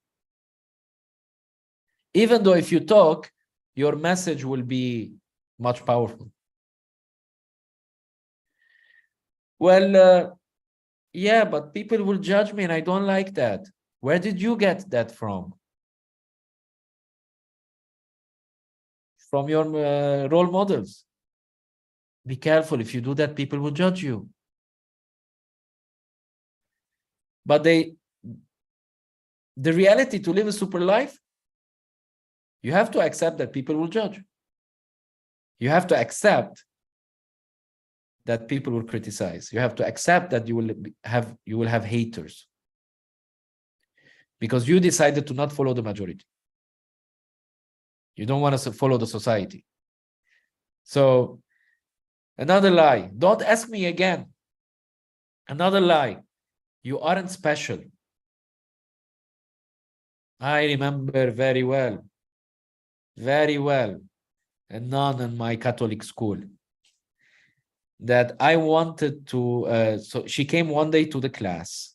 Speaker 1: Even though if you talk, your message will be much powerful. Well, yeah, but people will judge me and I don't like that. Where did you get that from? From your role models. Be careful. If you do that, people will judge you. But the reality to live a super life, you have to accept that people will judge. You have to accept that people will criticize. You have to accept that you will have haters. Because you decided to not follow the majority. You don't want to follow the society. So, another lie. Don't ask me again. Another lie. You aren't special. I remember very well. Very well. A nun in my Catholic school. That I wanted to... so she came one day to the class.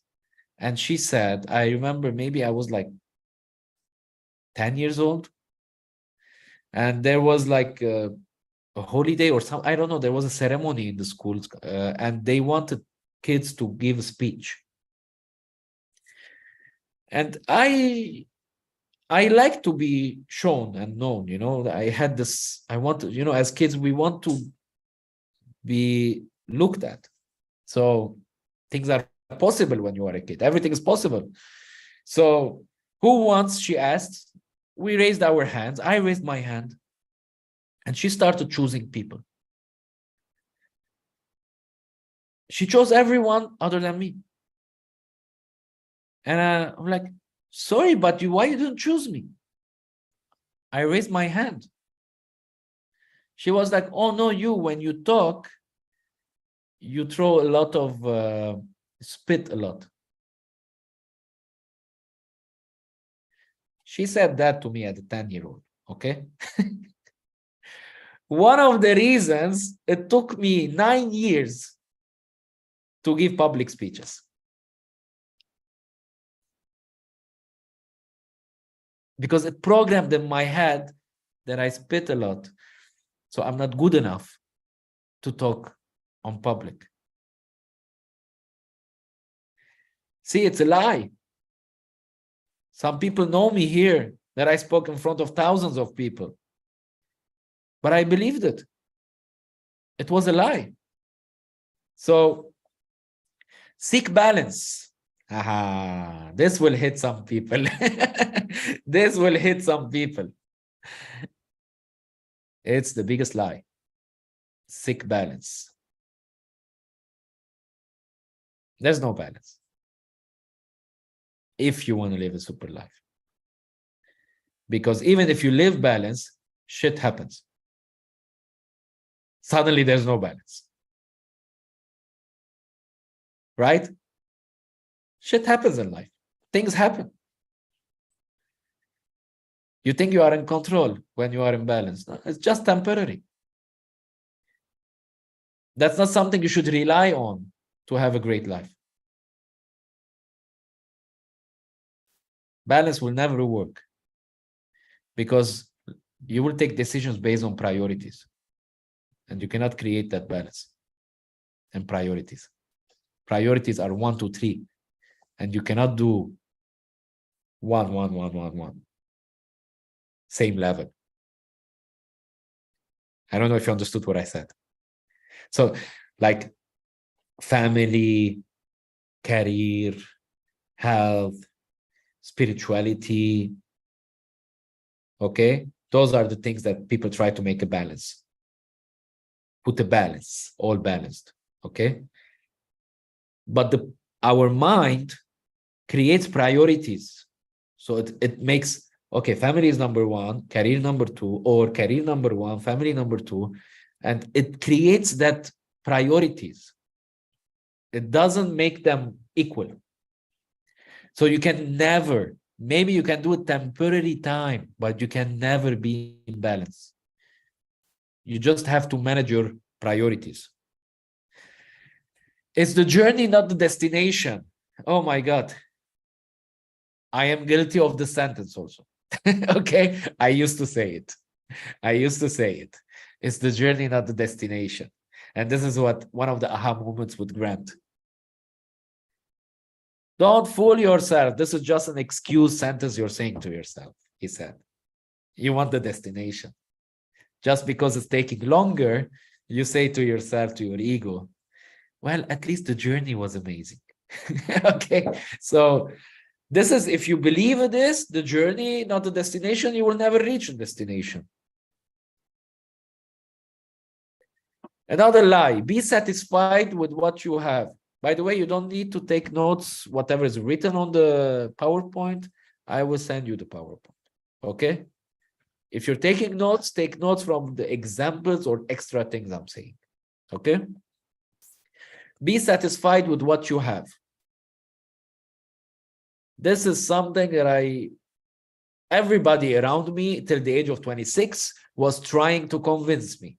Speaker 1: And she said, I remember maybe I was like 10 years old. And there was like a holiday or something. I don't know. There was a ceremony in the schools. And they wanted kids to give a speech. And I like to be shown and known, you know. I had this, I want to, you know, as kids, we want to be looked at. So things are possible when you are a kid. Everything is possible. So who wants, she asked. We raised our hands. I raised my hand. And she started choosing people. She chose everyone other than me. And I'm like, sorry, but why you didn't choose me? I raised my hand. She was like, oh no, when you talk, you throw a lot of, spit a lot. She said that to me at a 10-year-old, okay? One of the reasons it took me 9 years to give public speeches. Because it programmed in my head that I spit a lot. So I'm not good enough to talk on public. See, it's a lie. Some people know me here that I spoke in front of thousands of people. But I believed it. It was a lie. So seek balance. This will hit some people. This will hit some people. It's the biggest lie. Seek balance. There's no balance if you want to live a super life. Because even if you live balance, shit happens. Suddenly there's no balance. Right? Shit happens in life. Things happen. You think you are in control when you are in balance. No, it's just temporary. That's not something you should rely on to have a great life. Balance will never work because you will take decisions based on priorities. And you cannot create that balance and priorities. Priorities are 1, 2, 3. And you cannot do 1, 1, 1, 1, 1. Same level. I don't know if you understood what I said. So, like family, career, health, spirituality. Okay? Those are the things that people try to make a balance. Put a balance, all balanced. Okay? But our mind creates priorities. So it makes, okay, family is number 1, career number 2, or career number 1, family number 2. And it creates that priorities. It doesn't make them equal. So you can never, maybe you can do a temporary time, but you can never be in balance. You just have to manage your priorities. It's the journey, not the destination. Oh my God. I am guilty of the sentence also. Okay, I used to say it. It's the journey, not the destination. And this is what one of the aha moments with Grant. Don't fool yourself. This is just an excuse sentence you're saying to yourself, he said. You want the destination. Just because it's taking longer, you say to yourself, to your ego, well, at least the journey was amazing. Okay, so this is, if you believe in this, the journey, not the destination, you will never reach the destination. Another lie, be satisfied with what you have. By the way, you don't need to take notes, whatever is written on the PowerPoint, I will send you the PowerPoint, okay? If you're taking notes, take notes from the examples or extra things I'm saying, okay? Be satisfied with what you have. This is something that everybody around me till the age of 26 was trying to convince me.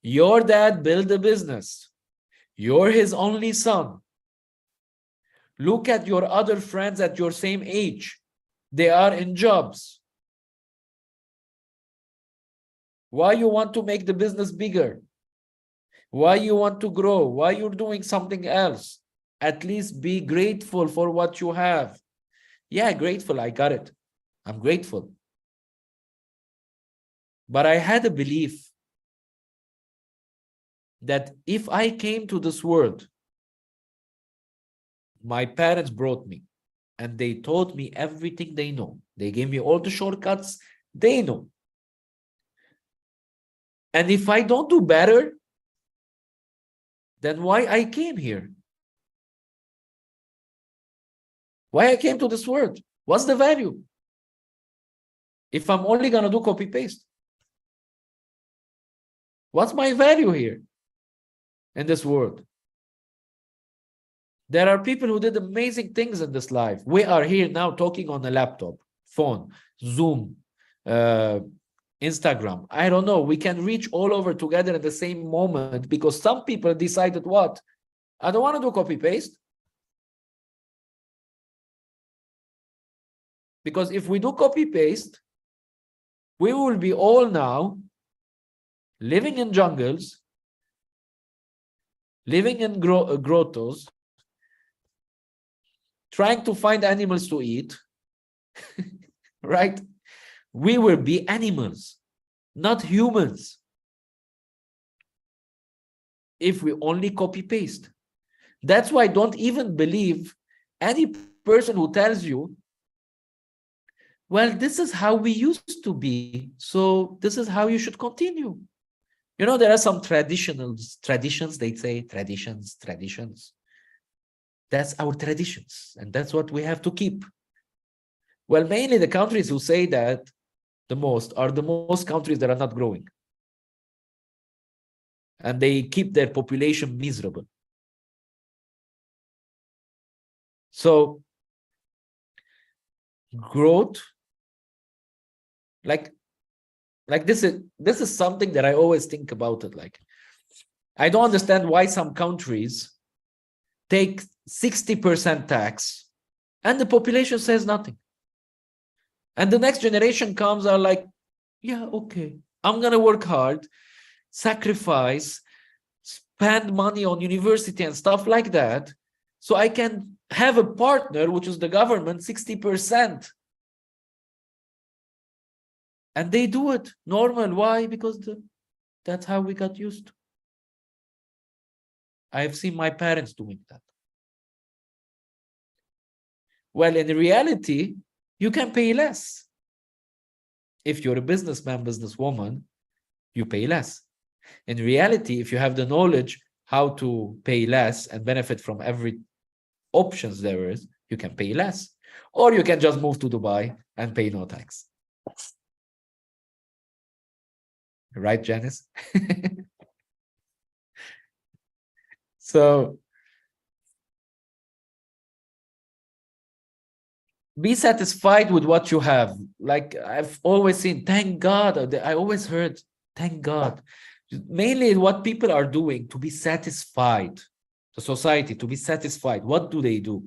Speaker 1: Your dad built a business. You're his only son. Look at your other friends at your same age. They are in jobs. Why you want to make the business bigger? Why you want to grow? Why you're doing something else? At least be grateful for what you have. Yeah, grateful, I got it. I'm grateful. But I had a belief that if I came to this world, my parents brought me and they taught me everything they know. They gave me all the shortcuts they know. And if I don't do better, then why I came here? Why I came to this world? What's the value? If I'm only going to do copy-paste. What's my value here in this world? There are people who did amazing things in this life. We are here now talking on a laptop, phone, Zoom, Instagram. I don't know. We can reach all over together at the same moment because some people decided what? I don't want to do copy-paste. Because if we do copy-paste, we will be all now living in jungles, living in grottos, trying to find animals to eat, right? We will be animals. not humans. If we only copy paste. That's why don't even believe any person who tells you, well, this is how we used to be, so this is how you should continue. You know, there are some traditions, they say traditions. That's our traditions, and that's what we have to keep. Well, mainly the countries who say that the most are the most countries that are not growing. And they keep their population miserable. So growth, like this is something that I always think about it. Like, I don't understand why some countries take 60% tax and the population says nothing. And the next generation comes are like, yeah, okay, I'm gonna work hard, sacrifice, spend money on university and stuff like that, so I can have a partner, which is the government, 60%. And they do it normal. Why? Because that's how we got used to. I've seen my parents doing that. Well, in reality, you can pay less. If you're a businessman, businesswoman, you pay less. In reality, if you have the knowledge how to pay less and benefit from every options there is, you can pay less. Or you can just move to Dubai and pay no tax. Right, Janice? So be satisfied with what you have. Like I've always seen, thank God. I always heard, thank God. Mainly what people are doing to be satisfied, the society to be satisfied. What do they do?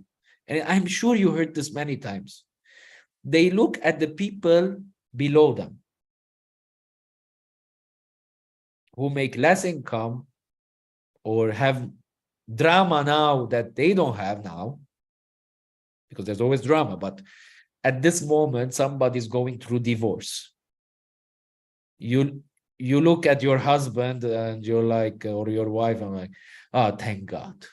Speaker 1: And I'm sure you heard this many times. They look at the people below them who make less income or have drama now that they don't have now, because there's always drama. But at this moment, somebody's going through divorce. You look at your husband and you're like, or your wife, I'm like, oh, thank God.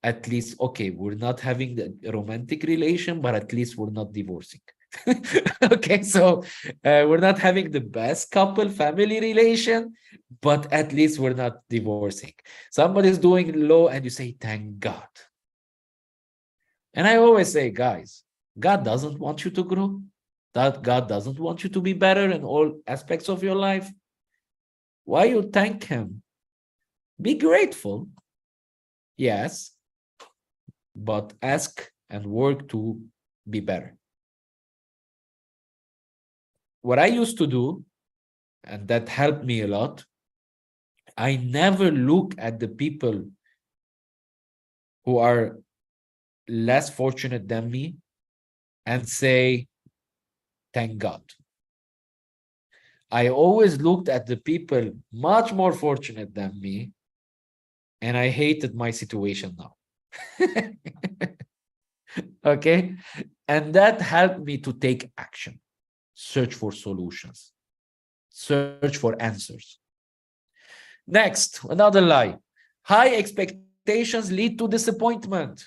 Speaker 1: At least, okay, we're not having the romantic relation, but at least we're not divorcing. Okay, so we're not having the best couple family relation, but at least we're not divorcing. Somebody's doing low and you say, thank God. And I always say, guys, God doesn't want you to grow. That God doesn't want you to be better in all aspects of your life. Why you thank him? Be grateful. Yes, but ask and work to be better. What I used to do, and that helped me a lot, I never look at the people who are less fortunate than me and say, thank God. I always looked at the people much more fortunate than me, and I hated my situation now. Okay? And that helped me to take action, search for solutions, search for answers. Next, another lie. High expectations lead to disappointment.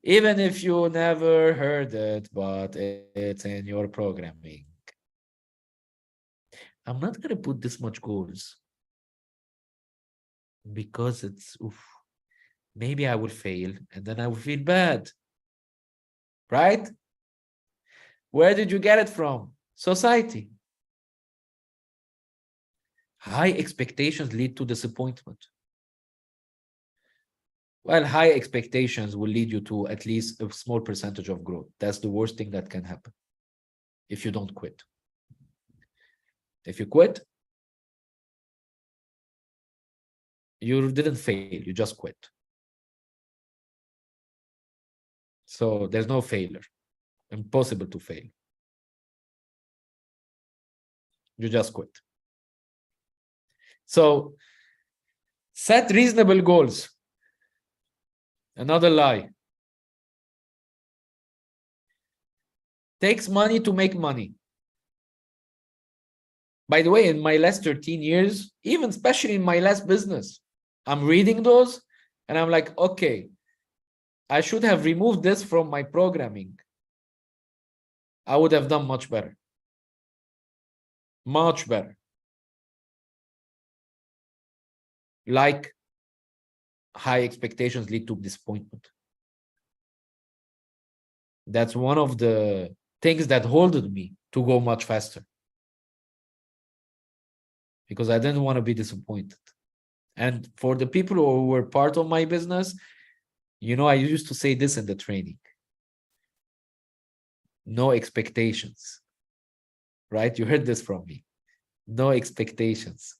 Speaker 1: Even if you never heard it, but it's in your programming. I'm not going to put this much goals because it's, oof, maybe I will fail and then I will feel bad. Right? Where did you get it from? Society. High expectations lead to disappointment. Well, high expectations will lead you to at least a small percentage of growth. That's the worst thing that can happen if you don't quit. If you quit, you didn't fail, you just quit. So there's no failure. Impossible to fail. You just quit. So set reasonable goals. Another lie. Takes money to make money. By the way, in my last 13 years, even especially in my last business, I'm reading those and I'm like, okay, I should have removed this from my programming. I would have done much better. Much better. Like, high expectations lead to disappointment. That's one of the things that holded me to go much faster. Because I didn't want to be disappointed. And for the people who were part of my business, I used to say this in the training. No expectations, right? You heard this from me. No expectations.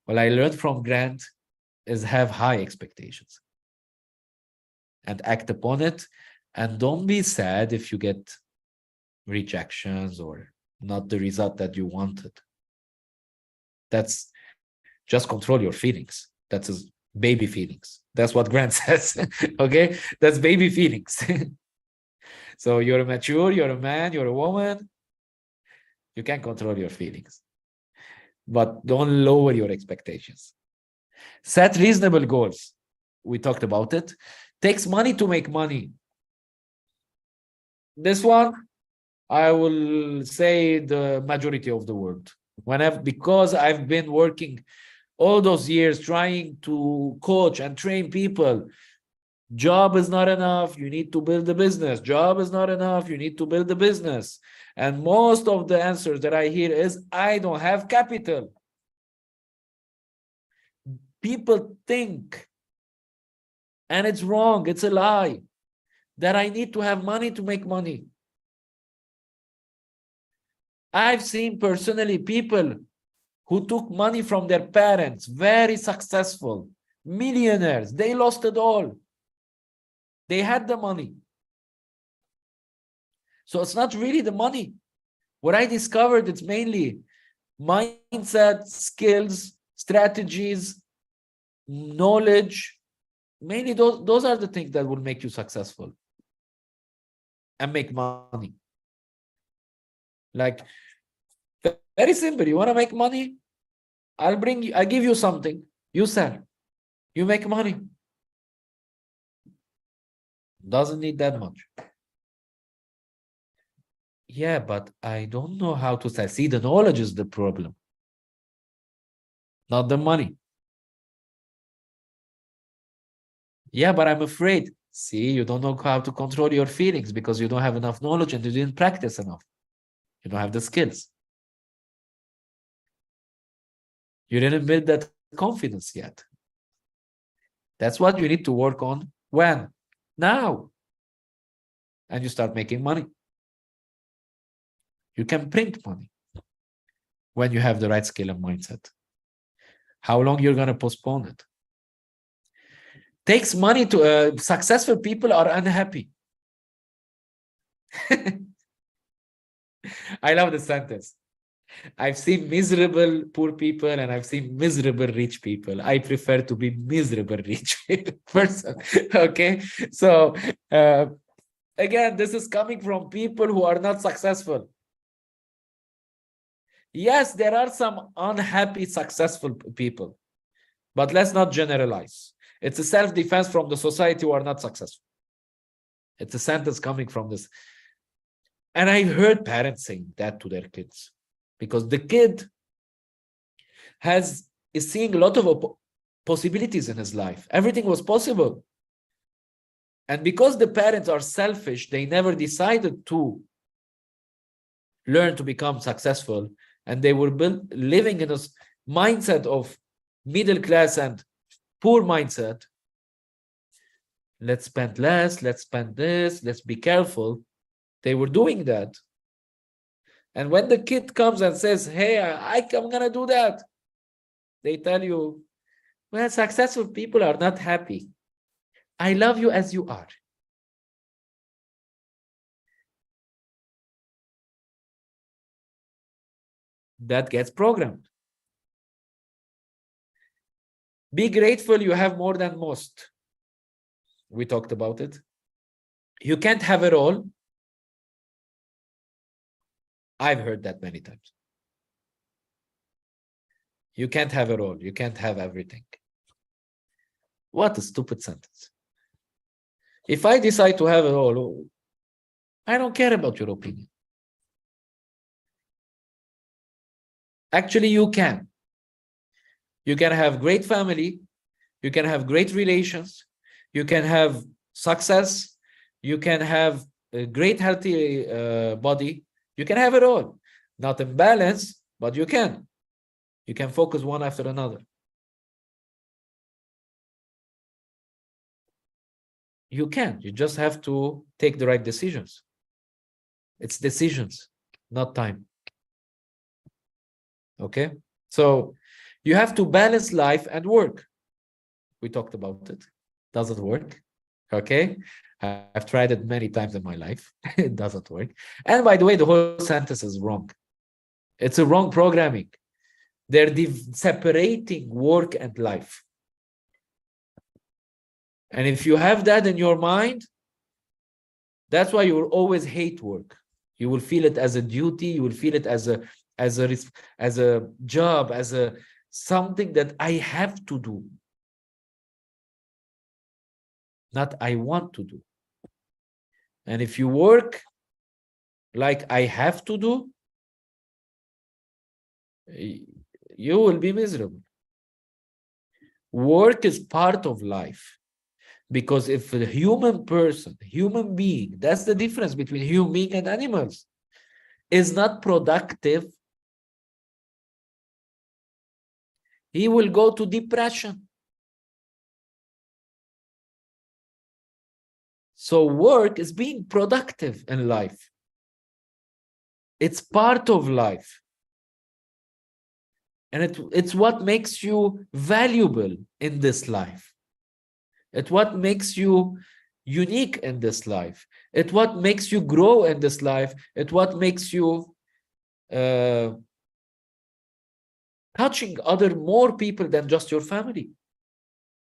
Speaker 1: What I learned from Grant is have high expectations and act upon it. And don't be sad if you get rejections or not the result that you wanted. That's just control your feelings. That's his baby feelings. That's what Grant says. Okay, that's baby feelings. So you're mature, you're a man, you're a woman. You can control your feelings, but don't lower your expectations. Set reasonable goals. We talked about it. Takes money to make money. This one, I will say the majority of the world. Because I've been working all those years trying to coach and train people. Job is not enough. You need to build a business. Job is not enough. You need to build a business. And most of the answers that I hear is, I don't have capital. People think, and it's wrong, it's a lie, that I need to have money to make money. I've seen personally people who took money from their parents, very successful, millionaires. They lost it all. They had the money. So it's not really the money. What I discovered, it's mainly mindset, skills, strategies, knowledge. Mainly those are the things that will make you successful and make money. Like, very simple. You want to make money? I'll give you something. You sell. You make money. Doesn't need that much. Yeah, but I don't know how to sell. See, the knowledge is the problem, not the money. Yeah, but I'm afraid. See, you don't know how to control your feelings because you don't have enough knowledge and you didn't practice enough. You don't have the skills. You didn't build that confidence yet. That's what you need to work on. When? Now. And you start making money. You can print money when you have the right skill and mindset. How long you're going to postpone it? Takes money to successful people are unhappy. I love the sentence. I've seen miserable poor people and I've seen miserable rich people. I prefer to be miserable rich person. Okay. So again, this is coming from people who are not successful. Yes, there are some unhappy, successful people, but let's not generalize. It's a self-defense from the society who are not successful. It's a sentence coming from this. And I've heard parents saying that to their kids because the kid is seeing a lot of possibilities in his life. Everything was possible. And because the parents are selfish, they never decided to learn to become successful. And they were living in a mindset of middle class and poor mindset. Let's spend less, let's spend this, let's be careful. They were doing that. And when the kid comes and says, hey, I'm going to do that, they tell you, well, successful people are not happy. I love you as you are. That gets programmed. Be grateful you have more than most. We talked about it. You can't have it all. I've heard that many times. You can't have it all. You can't have everything. What a stupid sentence. If I decide to have it all, I don't care about your opinion. Actually, you can. You can have great family. You can have great relations. You can have success. You can have a great healthy body. You can have it all. Not in balance, but you can. You can focus one after another. You can. You just have to take the right decisions. It's decisions, not time. Okay? So you have to balance life and work. We talked about it. Does it work? Okay? I've tried it many times in my life. It doesn't work. And by the way, the whole sentence is wrong. It's a wrong programming. They're separating work and life. And if you have that in your mind, that's why you will always hate work. You will feel it as a duty. You will feel it as a job, as a something that I have to do, not I want to do. And if you work like I have to do, you will be miserable. Work is part of life. Because if a human person, human being, that's the difference between human being and animals, is not productive, he will go to depression. So work is being productive in life. It's part of life. And it's what makes you valuable in this life. It's what makes you unique in this life. It's what makes you grow in this life. It's what makes you touching more people than just your family.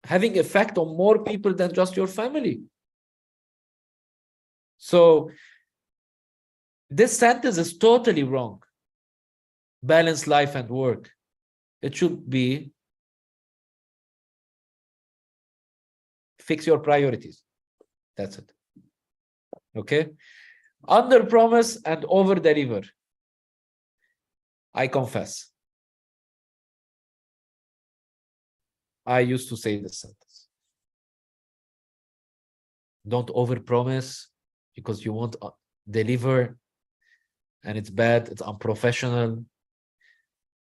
Speaker 1: Having effect on more people than just your family. So this sentence is totally wrong. Balance life and work. It should be fix your priorities. That's it. Okay? Under promise and over deliver. I confess. I used to say this sentence. Don't over promise because you won't deliver, and it's bad, it's unprofessional.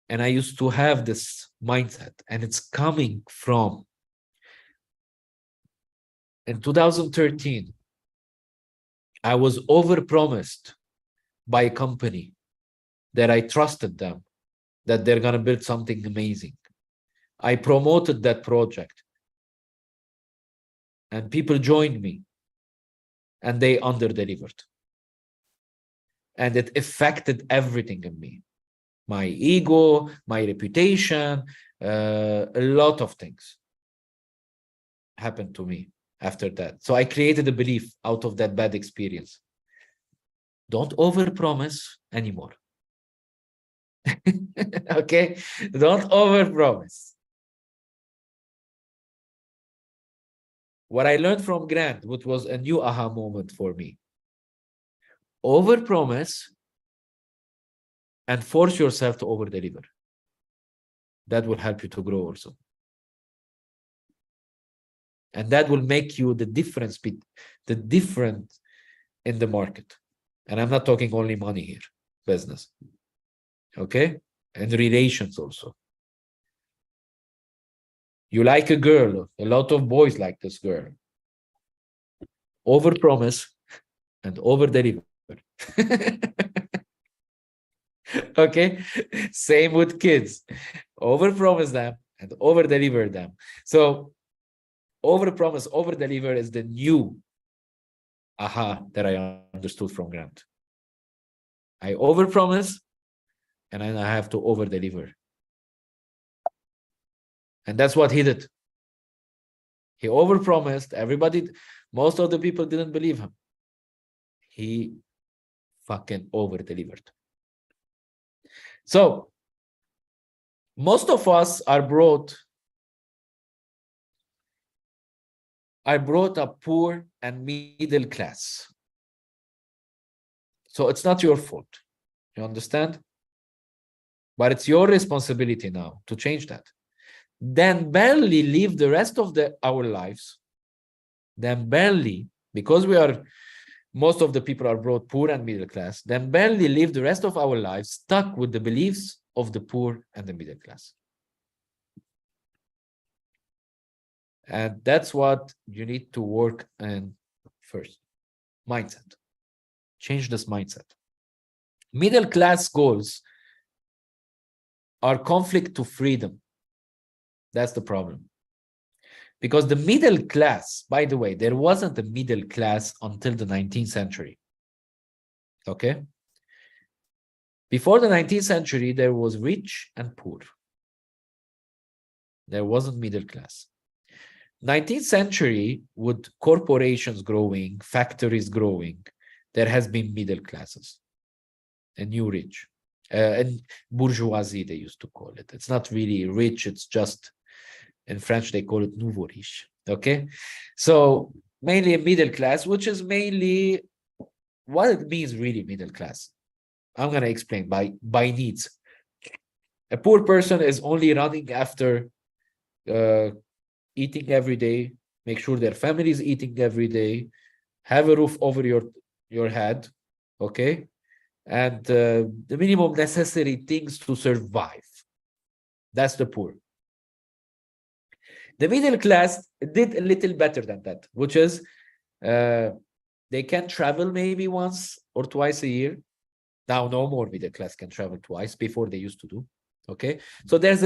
Speaker 1: And I used to have this mindset, and it's coming from in 2013. I was overpromised by a company that I trusted them, that they're going to build something amazing. I promoted that project, and people joined me, and they under-delivered. And it affected everything in me. My ego, my reputation, a lot of things happened to me after that. So I created a belief out of that bad experience. Don't overpromise anymore. Okay? Don't overpromise. What I learned from Grant, which was a new aha moment for me. Overpromise and force yourself to overdeliver. That will help you to grow also. And that will make you the difference in the market. And I'm not talking only money here, business. Okay? And relations also. You like a girl, a lot of boys like this girl. Overpromise and overdeliver. Okay? Same with kids. Overpromise them and overdeliver them. So overpromise, overdeliver is the new aha that I understood from Grant. I overpromise and then I have to overdeliver. And that's what he did. He overpromised. Most of the people didn't believe him. He fucking overdelivered. So Most of us are brought up poor and middle class. So it's not your fault. You understand? But it's your responsibility now to change that. Then barely live the rest of our lives. Then barely, because most of the people are brought poor and middle class, then barely live the rest of our lives stuck with the beliefs of the poor and the middle class. And that's what you need to work on first. Mindset. Change this mindset. Middle class goals are conflict to freedom. That's the problem. Because the middle class, by the way, there wasn't a middle class until the 19th century. Okay? Before the 19th century, there was rich and poor. There wasn't middle class. 19th century, with corporations growing, factories growing, there has been middle classes, a new rich, and bourgeoisie, they used to call it. It's not really rich, it's just, in French, they call it nouveau riche, okay? So mainly a middle class, which is mainly what it means really middle class. I'm going to explain by needs. A poor person is only running after eating every day, make sure their family is eating every day, have a roof over your head, okay? And the minimum necessary things to survive. That's the poor. The middle class did a little better than that, which is they can travel maybe once or twice a year. Now, no more middle class can travel twice. Before they used to do, okay? So there's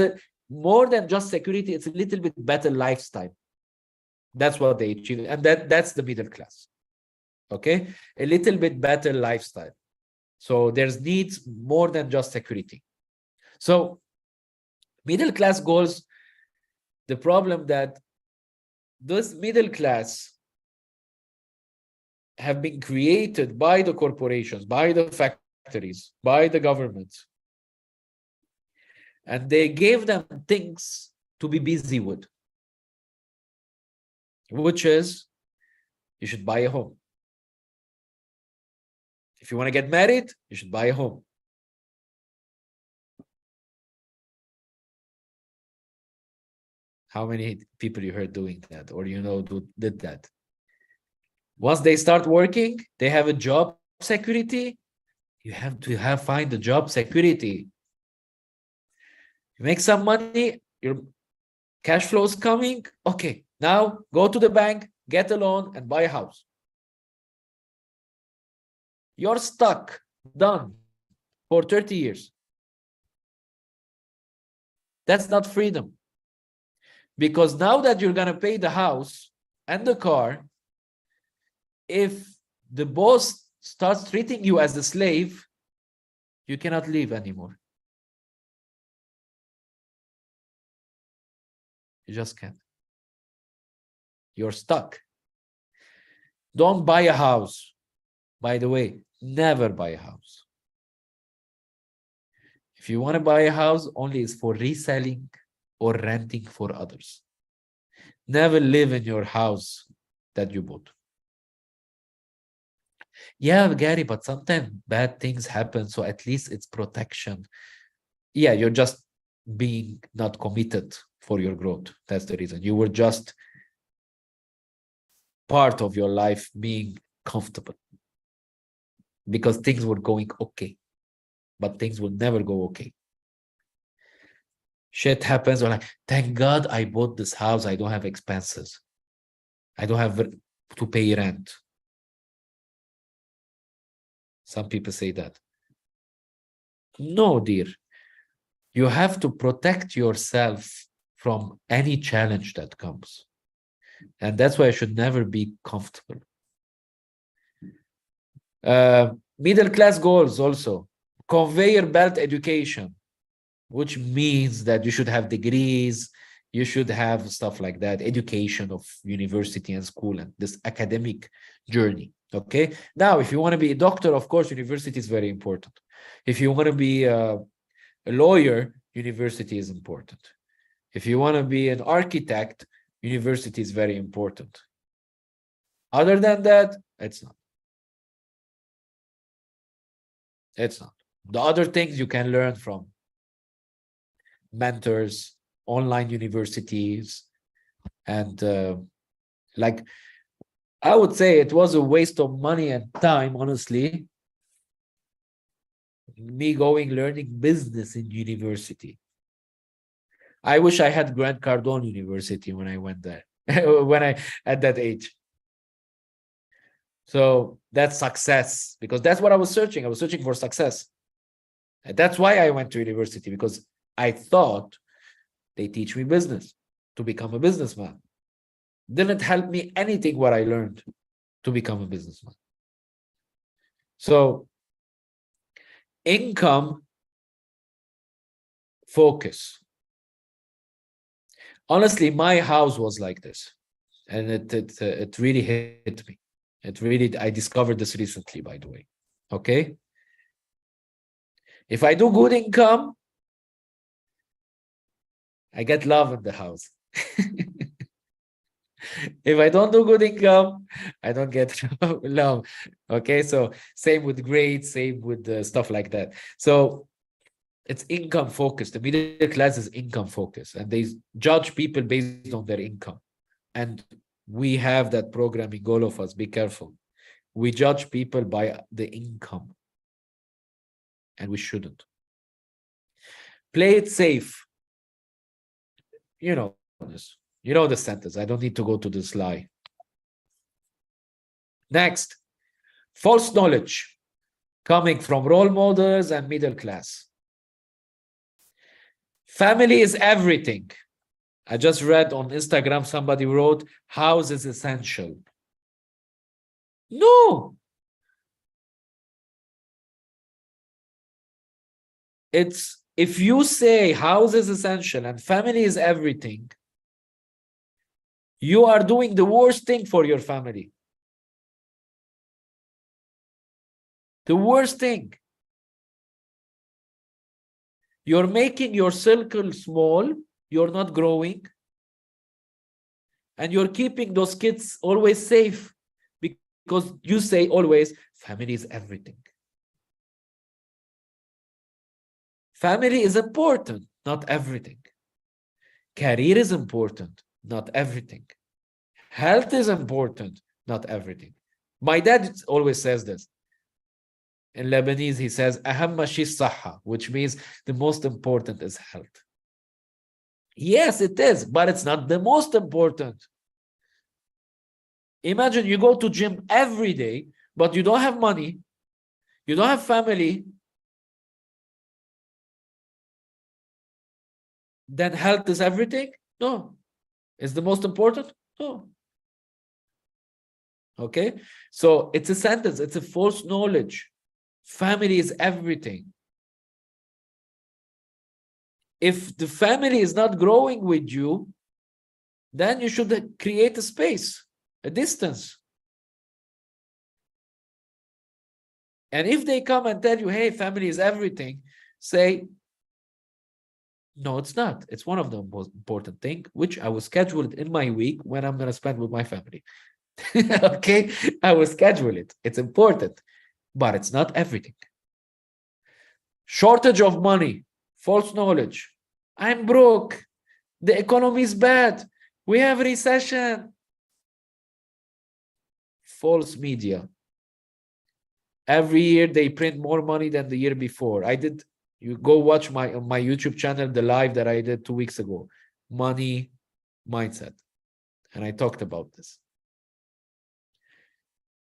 Speaker 1: more than just security, it's a little bit better lifestyle. That's what they achieve. And that's the middle class, okay? A little bit better lifestyle. So there's needs more than just security. So middle class goals, the problem that those middle class have been created by the corporations, by the factories, by the government. And they gave them things to be busy with, which is you should buy a home. If you want to get married, you should buy a home. How many people you heard doing that, or did that? Once they start working, they have a job security. You have to find a job security. You make some money, your cash flow is coming. Okay, now go to the bank, get a loan, and buy a house. You're stuck, done, for 30 years. That's not freedom. Because now that you're going to pay the house and the car, if the boss starts treating you as a slave, you cannot leave anymore. You just can't. You're stuck. Don't buy a house. By the way, never buy a house. If you want to buy a house, only is for reselling or renting for others. Never live in your house that you bought. Yeah, Gary, but sometimes bad things happen, so at least it's protection. Yeah, you're just being not committed for your growth. That's the reason. You were just part of your life being comfortable because things were going okay, but things will never go okay. Shit happens, or like, thank God I bought this house. I don't have expenses. I don't have to pay rent. Some people say that. No, dear. You have to protect yourself from any challenge that comes. And that's why I should never be comfortable. Middle class goals also. Conveyor belt education, which means that you should have degrees, you should have stuff like that, education of university and school and this academic journey, okay? Now, if you want to be a doctor, of course, university is very important. If you want to be a lawyer, university is important. If you want to be an architect, university is very important. Other than that, it's not. It's not. The other things you can learn from mentors, online universities, and like, I would say it was a waste of money and time, honestly, me going learning business in university. I wish I had Grant Cardone University when I went there, when I at that age. So that's success, because that's what I was searching. I was searching for success. And that's why I went to university, because I thought they teach me business to become a businessman. Didn't help me anything what I learned to become a businessman. So income focus. Honestly, my house was like this, and it really hit me. It really, I discovered this recently, by the way. Okay. If I do good income, I get love in the house. If I don't do good income, I don't get love. Okay. So same with grades, same with stuff like that. So it's income focused. The middle class is income focused, and they judge people based on their income. And we have that programming, all of us. Be careful. We judge people by the income, and we shouldn't. Play it safe. You know this. You know the sentence. I don't need to go to this lie. Next, false knowledge coming from role models and middle class. Family is everything. I just read on Instagram, somebody wrote, house is essential. No. It's, if you say house is essential and family is everything, you are doing the worst thing for your family. The worst thing. You're making your circle small, you're not growing, and you're keeping those kids always safe, because you say always, family is everything. Family is important, not everything. Career is important, not everything. Health is important, not everything. My dad always says this. In Lebanese, he says, أهم شيء الصحة, which means the most important is health. Yes, it is, but it's not the most important. Imagine you go to gym every day, but you don't have money, you don't have family, then health is everything? No. Is the most important? No. Okay? So it's a sentence, it's a false knowledge. Family is everything. If the family is not growing with you, then you should create a space, a distance. And if they come and tell you, hey, family is everything, say, no, it's not. It's one of the most important things, which I will schedule it in my week when I'm going to spend with my family. Okay? I will schedule it. It's important, but it's not everything. Shortage of money, false knowledge. I'm broke. The economy is bad. We have recession. False media. Every year they print more money than the year before. You go watch my YouTube channel, the live that I did 2 weeks ago. Money mindset. And I talked about this.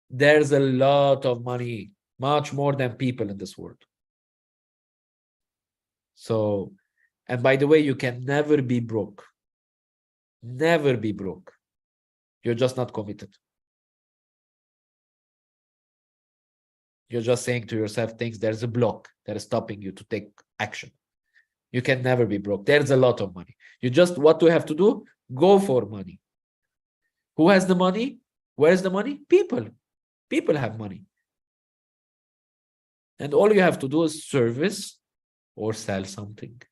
Speaker 1: There's a lot of money, much more than people in this world. So, and by the way, you can never be broke. Never be broke. You're just not committed. You're just saying to yourself things, there's a block that is stopping you to take action. You can never be broke. There's a lot of money. You just, what do you have to do? Go for money. Who has the money? Where's the money? People. People have money. And all you have to do is service or sell something.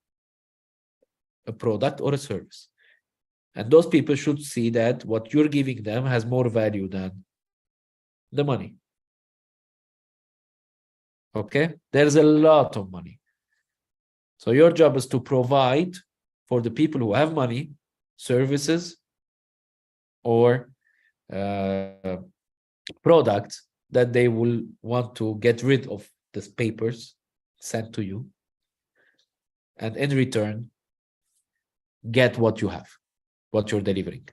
Speaker 1: a product or a service. And those people should see that what you're giving them has more value than the money. Okay? There's a lot of money. So your job is to provide for the people who have money, services or products that they will want to get rid of these papers sent to you. And in return, get what you have, what you're delivering.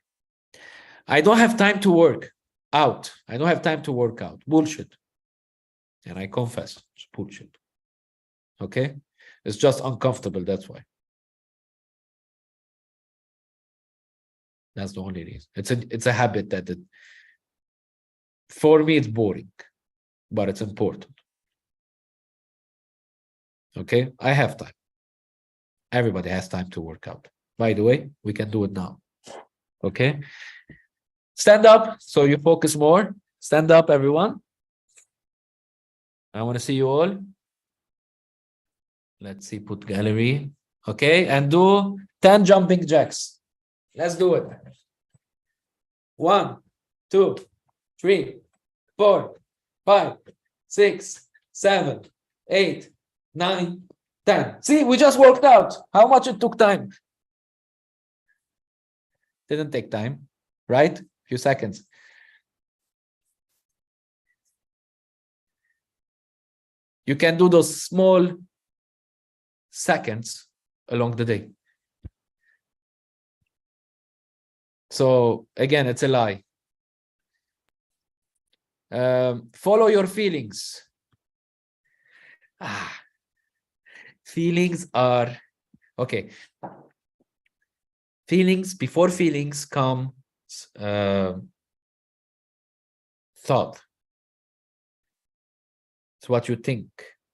Speaker 1: I don't have time to work out. I don't have time to work out. Bullshit. And I confess, it's bullshit. Okay? It's just uncomfortable, that's why. That's the only reason. It's a habit that for me it's boring, but it's important. Okay? I have time. Everybody has time to work out. By the way, we can do it now. Okay? Stand up so you focus more. Stand up, everyone. I want to see you all. Let's see, put gallery. Okay, and do 10 jumping jacks. Let's do it. 1, 2, 3, 4, 5, 6, 7, 8, 9, 10. See, we just worked out. How much it took time? Didn't take time, right? Few seconds. You can do those small seconds along the day. So again, it's a lie. Follow your feelings. Feelings are okay. Feelings, before feelings come thought. It's what you think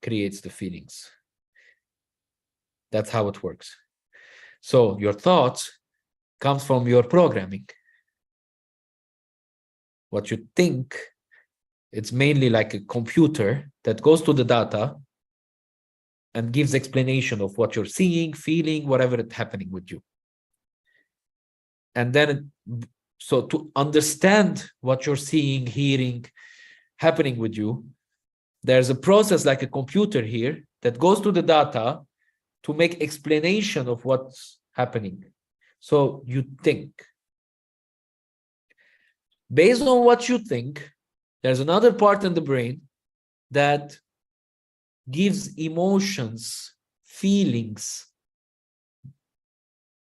Speaker 1: creates the feelings. That's how it works. So your thoughts comes from your programming. What you think, it's mainly like a computer that goes to the data and gives explanation of what you're seeing, feeling, whatever is happening with you. And then, so to understand what you're seeing, hearing, happening with you, there's a process like a computer here that goes to the data to make explanation of what's happening. So you think. Based on what you think, there's another part in the brain that gives emotions, feelings,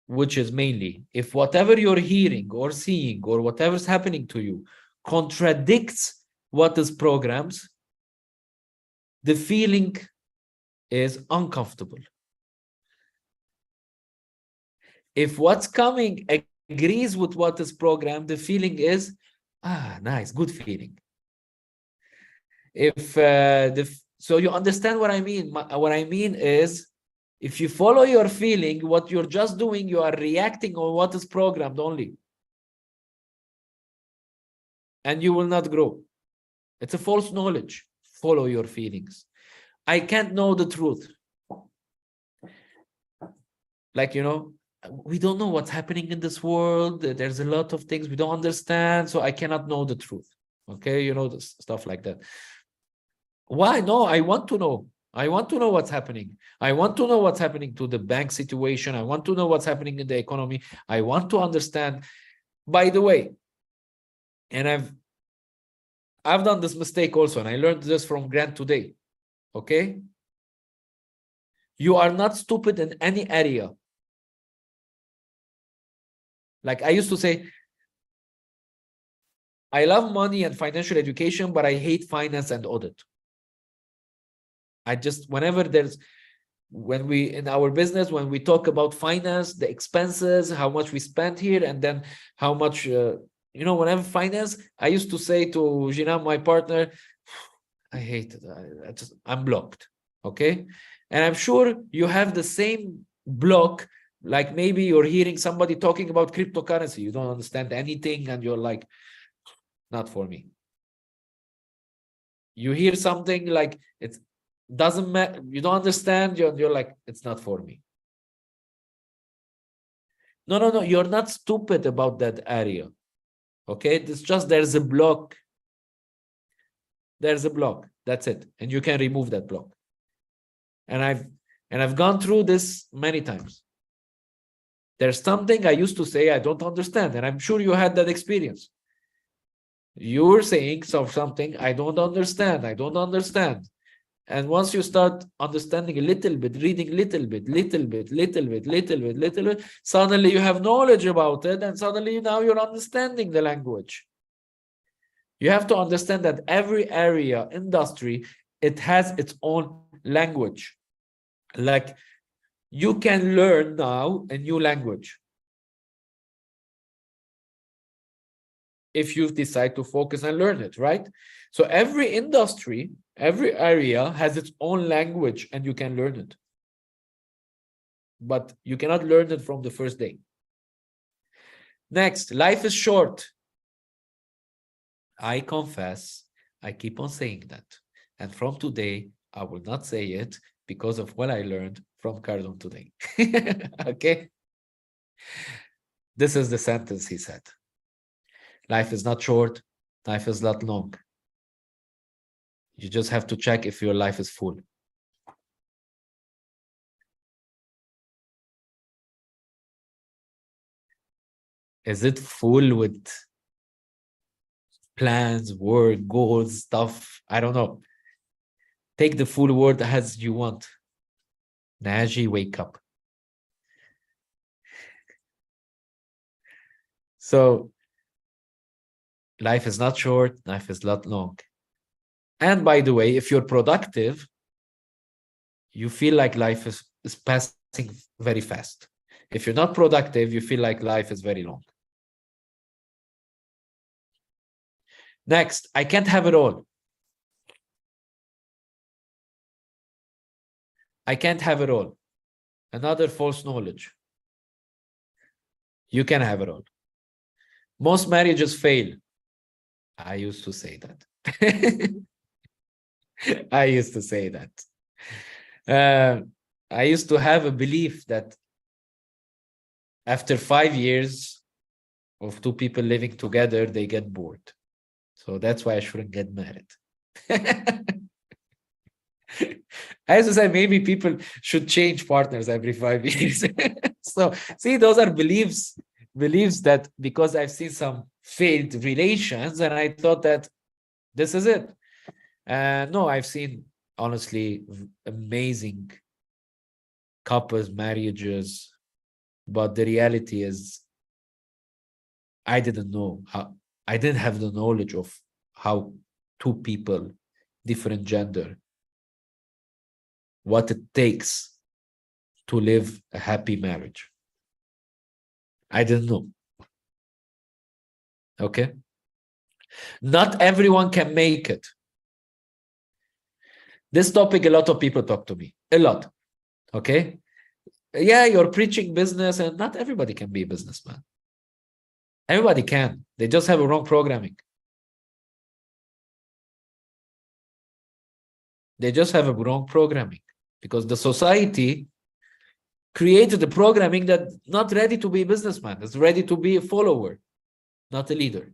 Speaker 1: which is mainly if whatever you're hearing or seeing or whatever's happening to you contradicts what is programmed, the feeling is uncomfortable. If what's coming agrees with what is programmed, the feeling is, nice, good feeling. If so you understand what I mean. What I mean is, if you follow your feeling, what you're just doing, you are reacting on what is programmed only. And you will not grow. It's a false knowledge. Follow your feelings. I can't know the truth. Like, you know, we don't know what's happening in this world. There's a lot of things we don't understand, so I cannot know the truth. Okay, you know, stuff like that. Why? No, I want to know. I want to know what's happening. I want to know what's happening to the bank situation. I want to know what's happening in the economy. I want to understand. By the way, and I've done this mistake also, and I learned this from Grant today. Okay? You are not stupid in any area. Like I used to say, I love money and financial education, but I hate finance and audit. I just, whenever when we, in our business, when we talk about finance, the expenses, how much we spend here, and then how much, you know, whenever finance, I used to say to Gina, my partner, I hate it. I'm blocked. Okay. And I'm sure you have the same block. Like maybe you're hearing somebody talking about cryptocurrency. You don't understand anything and you're like, not for me. You hear something like it doesn't matter. You don't understand. You're like, it's not for me. No. You're not stupid about that area. Okay, it's just there's a block. There's a block. That's it, and you can remove that block. And I've gone through this many times. There's something I used to say I don't understand, and I'm sure you had that experience. You're saying something I don't understand. I don't understand. And once you start understanding a little bit, reading little bit, suddenly you have knowledge about it, and suddenly now you're understanding the language. You have to understand that every area, industry, it has its own language. Like you can learn now a new language if you decide to focus and learn it, right? So every industry, every area has its own language and you can learn it. But you cannot learn it from the first day. Next, life is short. I confess, I keep on saying that. And from today, I will not say it because of what I learned from Cardone today. Okay? This is the sentence he said. Life is not short, life is not long. You just have to check if your life is full. Is it full with plans, work, goals, stuff? I don't know. Take the full word as you want. Naji, wake up. So, life is not short, life is not long. And by the way, if you're productive, you feel like life is passing very fast. If you're not productive, you feel like life is very long. Next, I can't have it all. I can't have it all. Another false knowledge. You can have it all. Most marriages fail. I used to say that. I used to say that. I used to have a belief that after 5 years of two people living together, they get bored. So that's why I shouldn't get married. I used to say maybe people should change partners every 5 years. So see, those are beliefs that because I've seen some failed relations and I thought that this is it. No, I've seen honestly amazing couples, marriages, but the reality is I didn't know how, I didn't have the knowledge of how two people, different gender, what it takes to live a happy marriage. I didn't know. Okay? Not everyone can make it. This topic, a lot of people talk to me. A lot. Okay? Yeah, you're preaching business, and not everybody can be a businessman. Everybody can. They just have a wrong programming. They just have a wrong programming because the society created a programming that not ready to be a businessman. It's ready to be a follower, not a leader.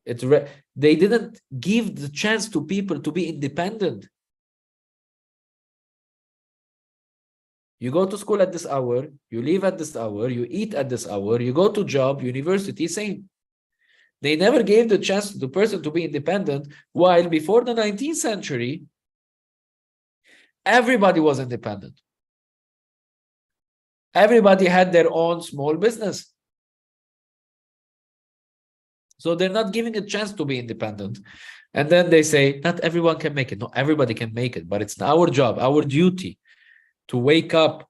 Speaker 1: They didn't give the chance to people to be independent. You go to school at this hour, you leave at this hour, you eat at this hour, you go to job, university, same. They never gave the chance to the person to be independent, while before the 19th century, everybody was independent. Everybody had their own small business. So they're not giving a chance to be independent. And then they say, not everyone can make it. No, everybody can make it, but it's our job, our duty to wake up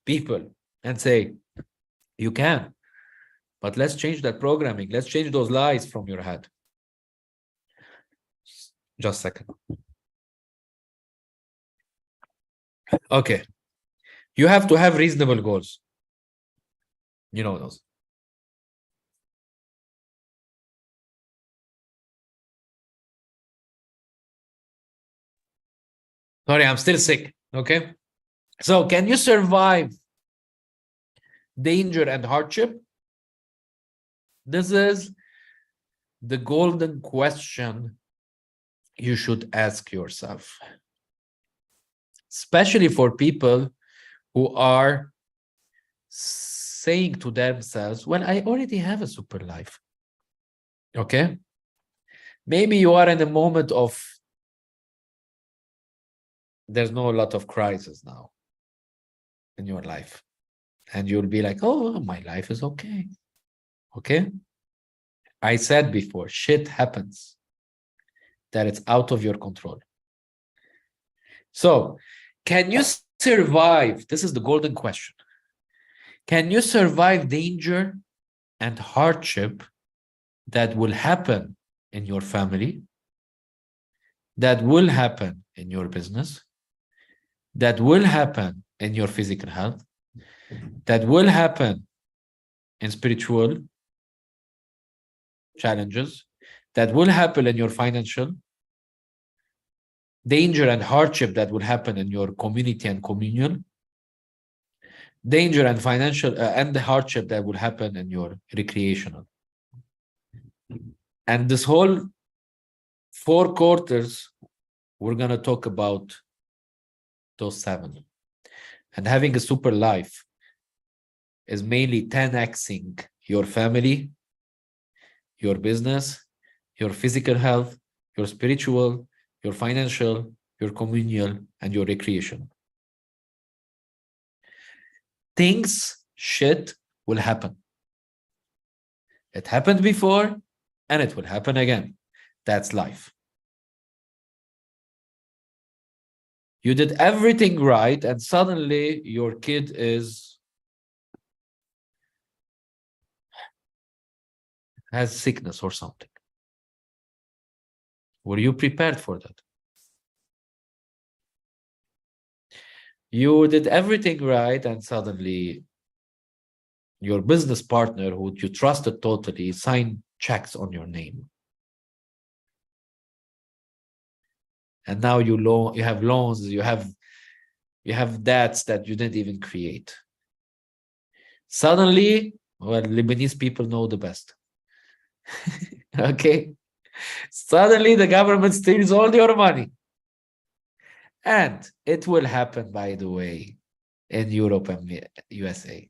Speaker 1: people and say, you can, but let's change that programming. Let's change those lies from your head. Just a second. Okay. You have to have reasonable goals. You know those. Sorry, I'm still sick. Okay. So can you survive danger and hardship? This is the golden question you should ask yourself, especially for people who are saying to themselves, well, I already have a super life. Okay? Maybe you are in a moment of, there's no lot of crisis now in your life. And you'll be like, oh, my life is okay. Okay? I said before, shit happens that it's out of your control. So, can you survive? This is the golden question. Can you survive danger and hardship that will happen in your family, that will happen in your business, that will happen in your physical health, that will happen in spiritual challenges, that will happen in your financial danger and hardship that will happen in your community and communion, danger and financial and the hardship that will happen in your recreational. And this whole 4 quarters, we're going to talk about those 7. And having a super life is mainly 10xing your family, your business, your physical health, your spiritual, your financial, your communal, and your recreation. Shit will happen. It happened before, and it will happen again. That's life. You did everything right, and suddenly your kid has sickness or something. Were you prepared for that? You did everything right, and suddenly your business partner, who you trusted totally, signed checks on your name. And now you have loans, you have debts that you didn't even create. Suddenly, well, Lebanese people know the best. Okay? Suddenly the government steals all your money. And it will happen, by the way, in Europe and USA.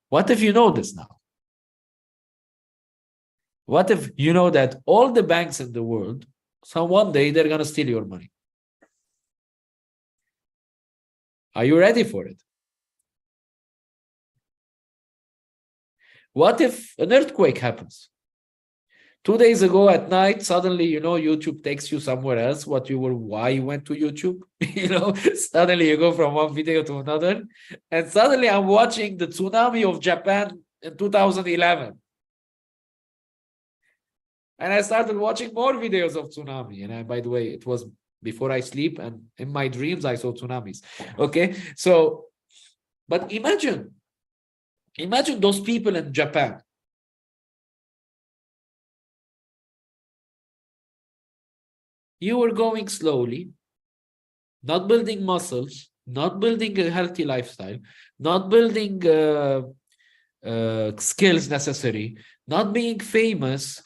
Speaker 1: What if you know this now? What if you know that all the banks in the world, so one day they're going to steal your money? Are you ready for it? What if an earthquake happens? 2 days ago at night, suddenly, YouTube takes you somewhere else. Why you went to YouTube? Suddenly you go from one video to another. And suddenly I'm watching the tsunami of Japan in 2011. And I started watching more videos of tsunami. And by the way, it was before I sleep, and in my dreams, I saw tsunamis. Okay. So, but imagine those people in Japan. You were going slowly, not building muscles, not building a healthy lifestyle, not building skills necessary, not being famous,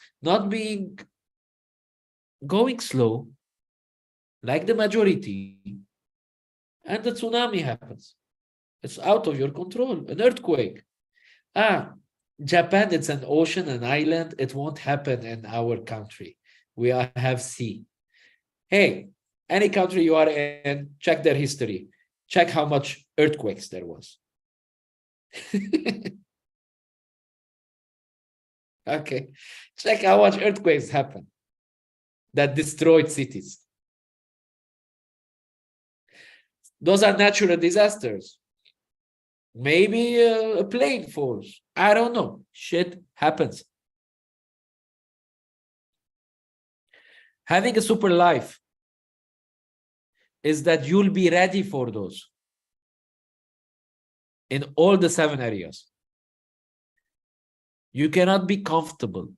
Speaker 1: going slow, like the majority, and the tsunami happens. It's out of your control, an earthquake. Japan, it's an ocean, an island. It won't happen in our country. We have sea. Hey, any country you are in, check their history. Check how much earthquakes there was. Okay. Check how much earthquakes happened that destroyed cities. Those are natural disasters. Maybe a plane falls. I don't know. Shit happens. Having a super life is that you'll be ready for those in all the 7 areas. You cannot be comfortable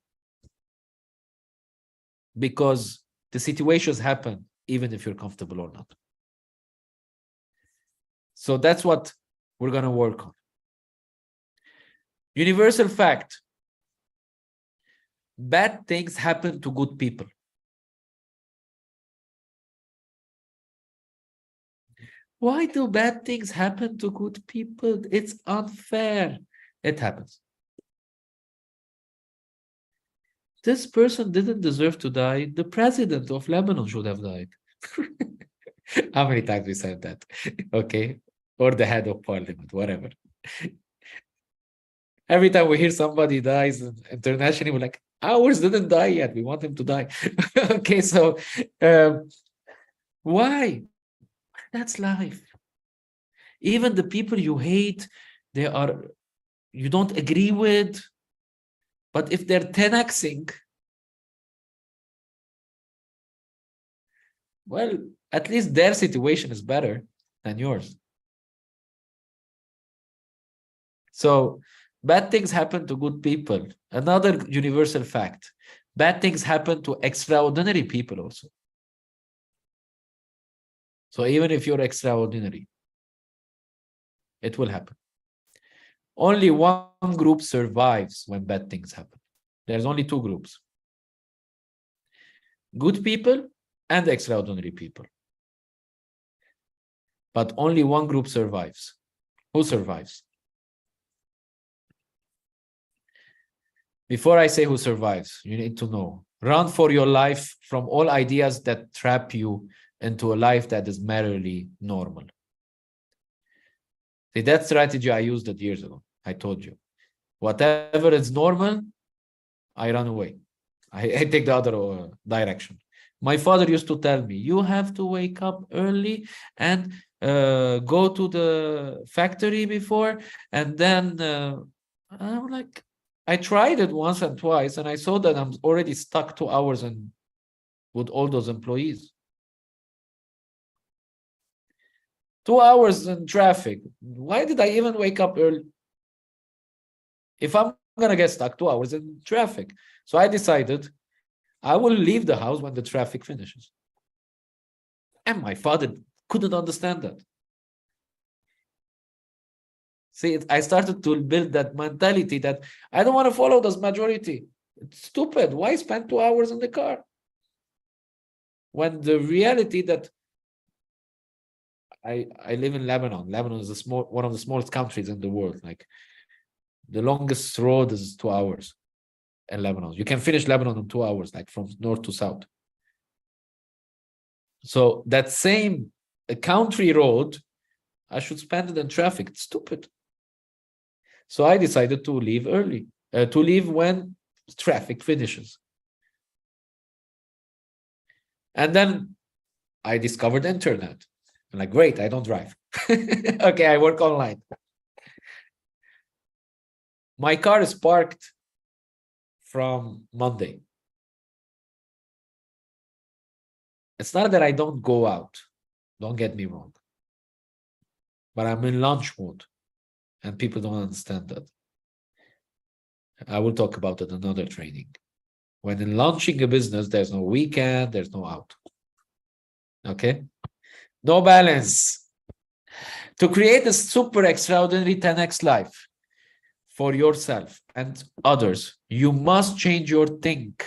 Speaker 1: because the situations happen even if you're comfortable or not. So that's what we're going to work on. Universal fact. Bad things happen to good people. Why do bad things happen to good people? It's unfair. It happens. This person didn't deserve to die. The president of Lebanon should have died. How many times we said that? Okay. Or the head of parliament, whatever. Every time we hear somebody dies internationally, we're like, ours didn't die yet. We want him to die. Okay, so why? That's life. Even the people you hate, you don't agree with, but if they're 10xing, well, at least their situation is better than yours. So bad things happen to good people. Another universal fact. Bad things happen to extraordinary people also. So even if you're extraordinary, it will happen. Only one group survives when bad things happen. There's only two groups. Good people and extraordinary people. But only one group survives. Who survives? Before I say who survives, you need to know. Run for your life from all ideas that trap you into a life that is merely normal. See, that strategy, I used it years ago. I told you. Whatever is normal, I run away. I take the other direction. My father used to tell me, you have to wake up early and go to the factory before, and then I'm like, I tried it once and twice, and I saw that I'm already stuck 2 hours and with all those employees. 2 hours in traffic. Why did I even wake up early? If I'm going to get stuck 2 hours in traffic. So I decided I will leave the house when the traffic finishes. And my father couldn't understand that. See, I started to build that mentality that I don't want to follow this majority. It's stupid. Why spend 2 hours in the car? When the reality that I live in Lebanon. Lebanon is one of the smallest countries in the world. Like the longest road is 2 hours in Lebanon. You can finish Lebanon in 2 hours, like from north to south. So that same country road, I should spend it in traffic. It's stupid. So I decided to leave early, to leave when traffic finishes. And then I discovered the internet. I'm like, great, I don't drive. Okay, I work online. My car is parked from Monday. It's not that I don't go out. Don't get me wrong. But I'm in launch mode. And people don't understand that. I will talk about it in another training. When in launching a business, there's no weekend, there's no out. Okay? No balance. To create a super extraordinary 10x life for yourself and others, you must change your think.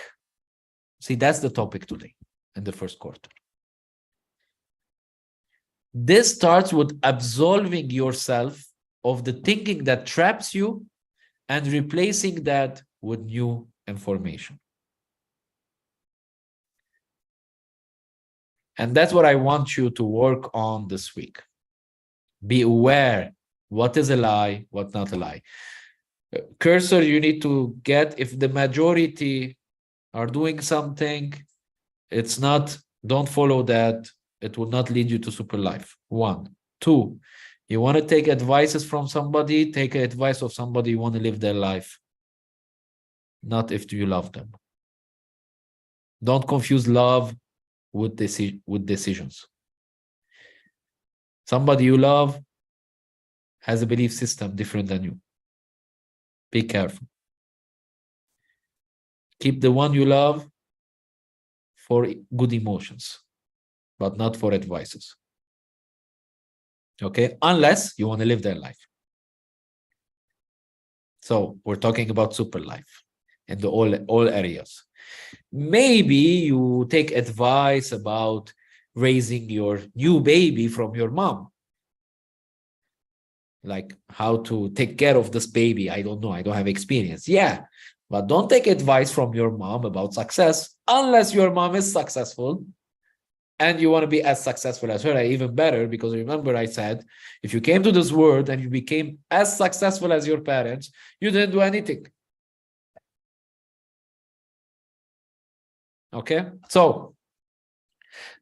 Speaker 1: See, that's the topic today in the first quarter. This starts with absolving yourself of the thinking that traps you and replacing that with new information. And that's what I want you to work on this week. Be aware what is a lie, what not a lie. Cursor, you need to get if the majority are doing something, it's not, don't follow that. It will not lead you to super life. 1. 2, you want to take advices from somebody, take advice of somebody you want to live their life. Not if you love them. Don't confuse love with decisions. Somebody you love has a belief system different than you. Be careful. Keep the one you love for good emotions. but not for advices. Okay, unless you want to live their life. So we're talking about super life in the all areas. Maybe you take advice about raising your new baby from your mom, like how to take care of this baby. I don't know, I don't have experience. Yeah, but don't take advice from your mom about success unless your mom is successful and you want to be as successful as her, even better, because remember I said, if you came to this world and you became as successful as your parents, you didn't do anything. Okay, so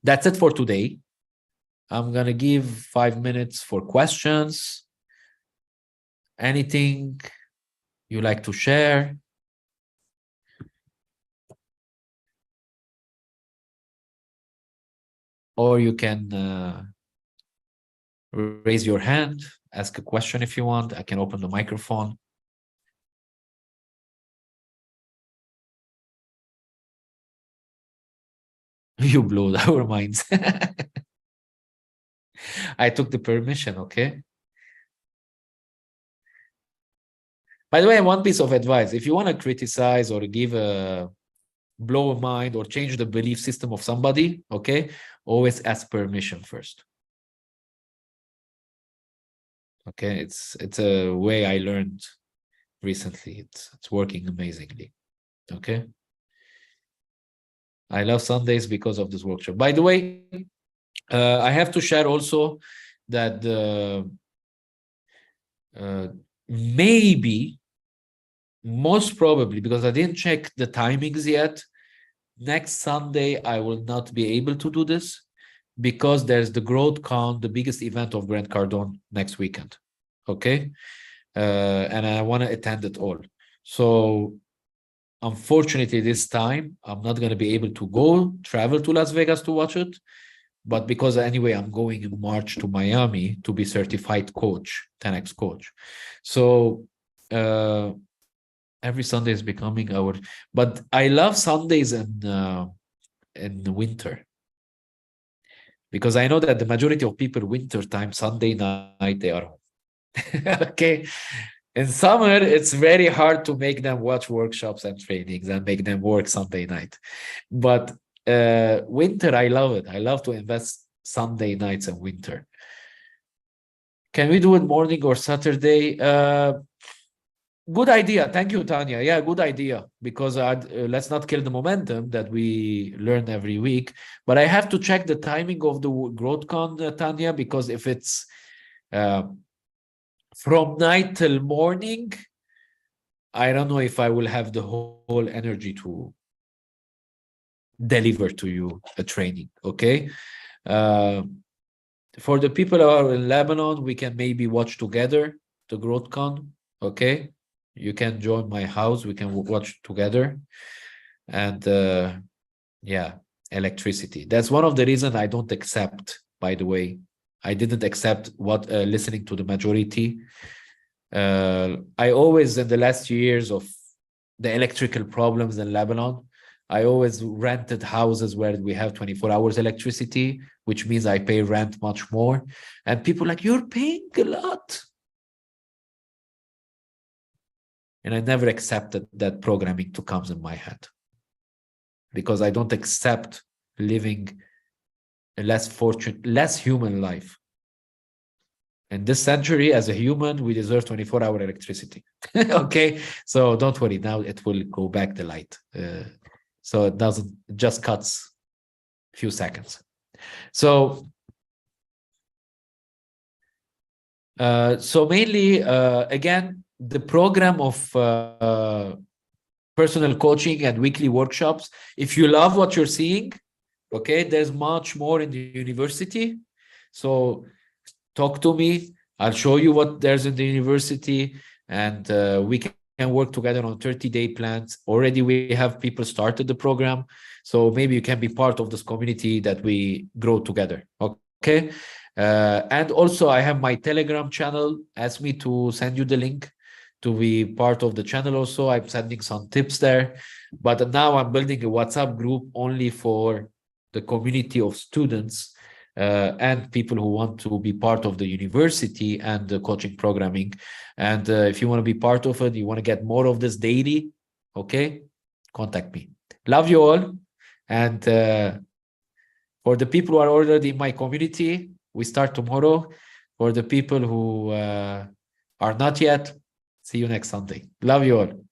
Speaker 1: that's it for today. I'm gonna give 5 minutes for questions. Anything you like to share? Or you can raise your hand, ask a question if you want. I can open the microphone. You blew our minds. I took the permission, okay? By the way, one piece of advice, if you want to criticize or give a blow a mind or change the belief system of somebody, okay, always ask permission first. Okay, it's a way I learned recently. It's working amazingly. Okay. I love Sundays because of this workshop. By the way, I have to share also that maybe, most probably, because I didn't check the timings yet, next Sunday I will not be able to do this because there's the GrowthCon, the biggest event of Grant Cardone next weekend. Okay. And I want to attend it all. So unfortunately, this time I'm not going to be able to travel to Las Vegas to watch it. But because anyway, I'm going in March to Miami to be certified coach, 10x coach. So every Sunday is becoming our. But I love Sundays in the winter, because I know that the majority of people winter time, Sunday night, they are home. Okay. In summer, it's very hard to make them watch workshops and trainings and make them work Sunday night. But winter, I love it. I love to invest Sunday nights in winter. Can we do it morning or Saturday? Good idea. Thank you, Tanya. Yeah, good idea. Because let's not kill the momentum that we learn every week. But I have to check the timing of the GrowthCon, Tanya, because if it's from night till morning, I don't know if I will have the whole energy to deliver to you a training. Okay. For the people who are in Lebanon, we can maybe watch together the GrowthCon. Okay. You can join my house. We can watch together. And yeah, electricity. That's one of the reasons I don't accept, by the way. I didn't accept what listening to the majority. I always, in the last years of the electrical problems in Lebanon, I always rented houses where we have 24 hours electricity, which means I pay rent much more. And people are like, you're paying a lot. And I never accepted that programming to come in my head, because I don't accept living a less fortunate, less human life. In this century, as a human, we deserve 24-hour electricity. Okay, so don't worry. Now it will go back the light. So it doesn't, just cuts a few seconds. So mainly, again, the program of personal coaching and weekly workshops. If you love what you're seeing, okay, there's much more in the university. So talk to me. I'll show you what there's in the university, and we can work together on 30-day plans. Already we have people started the program. So maybe you can be part of this community that we grow together. Okay. And also I have my Telegram channel. Ask me to send you the link to be part of the channel. Also, I'm sending some tips there. But now I'm building a WhatsApp group only for the community of students and people who want to be part of the university and the coaching programming. And if you want to be part of it, you want to get more of this daily, okay, contact me. Love you all. And for the people who are already in my community, we start tomorrow. For the people who are not yet, see you next Sunday. Love you all.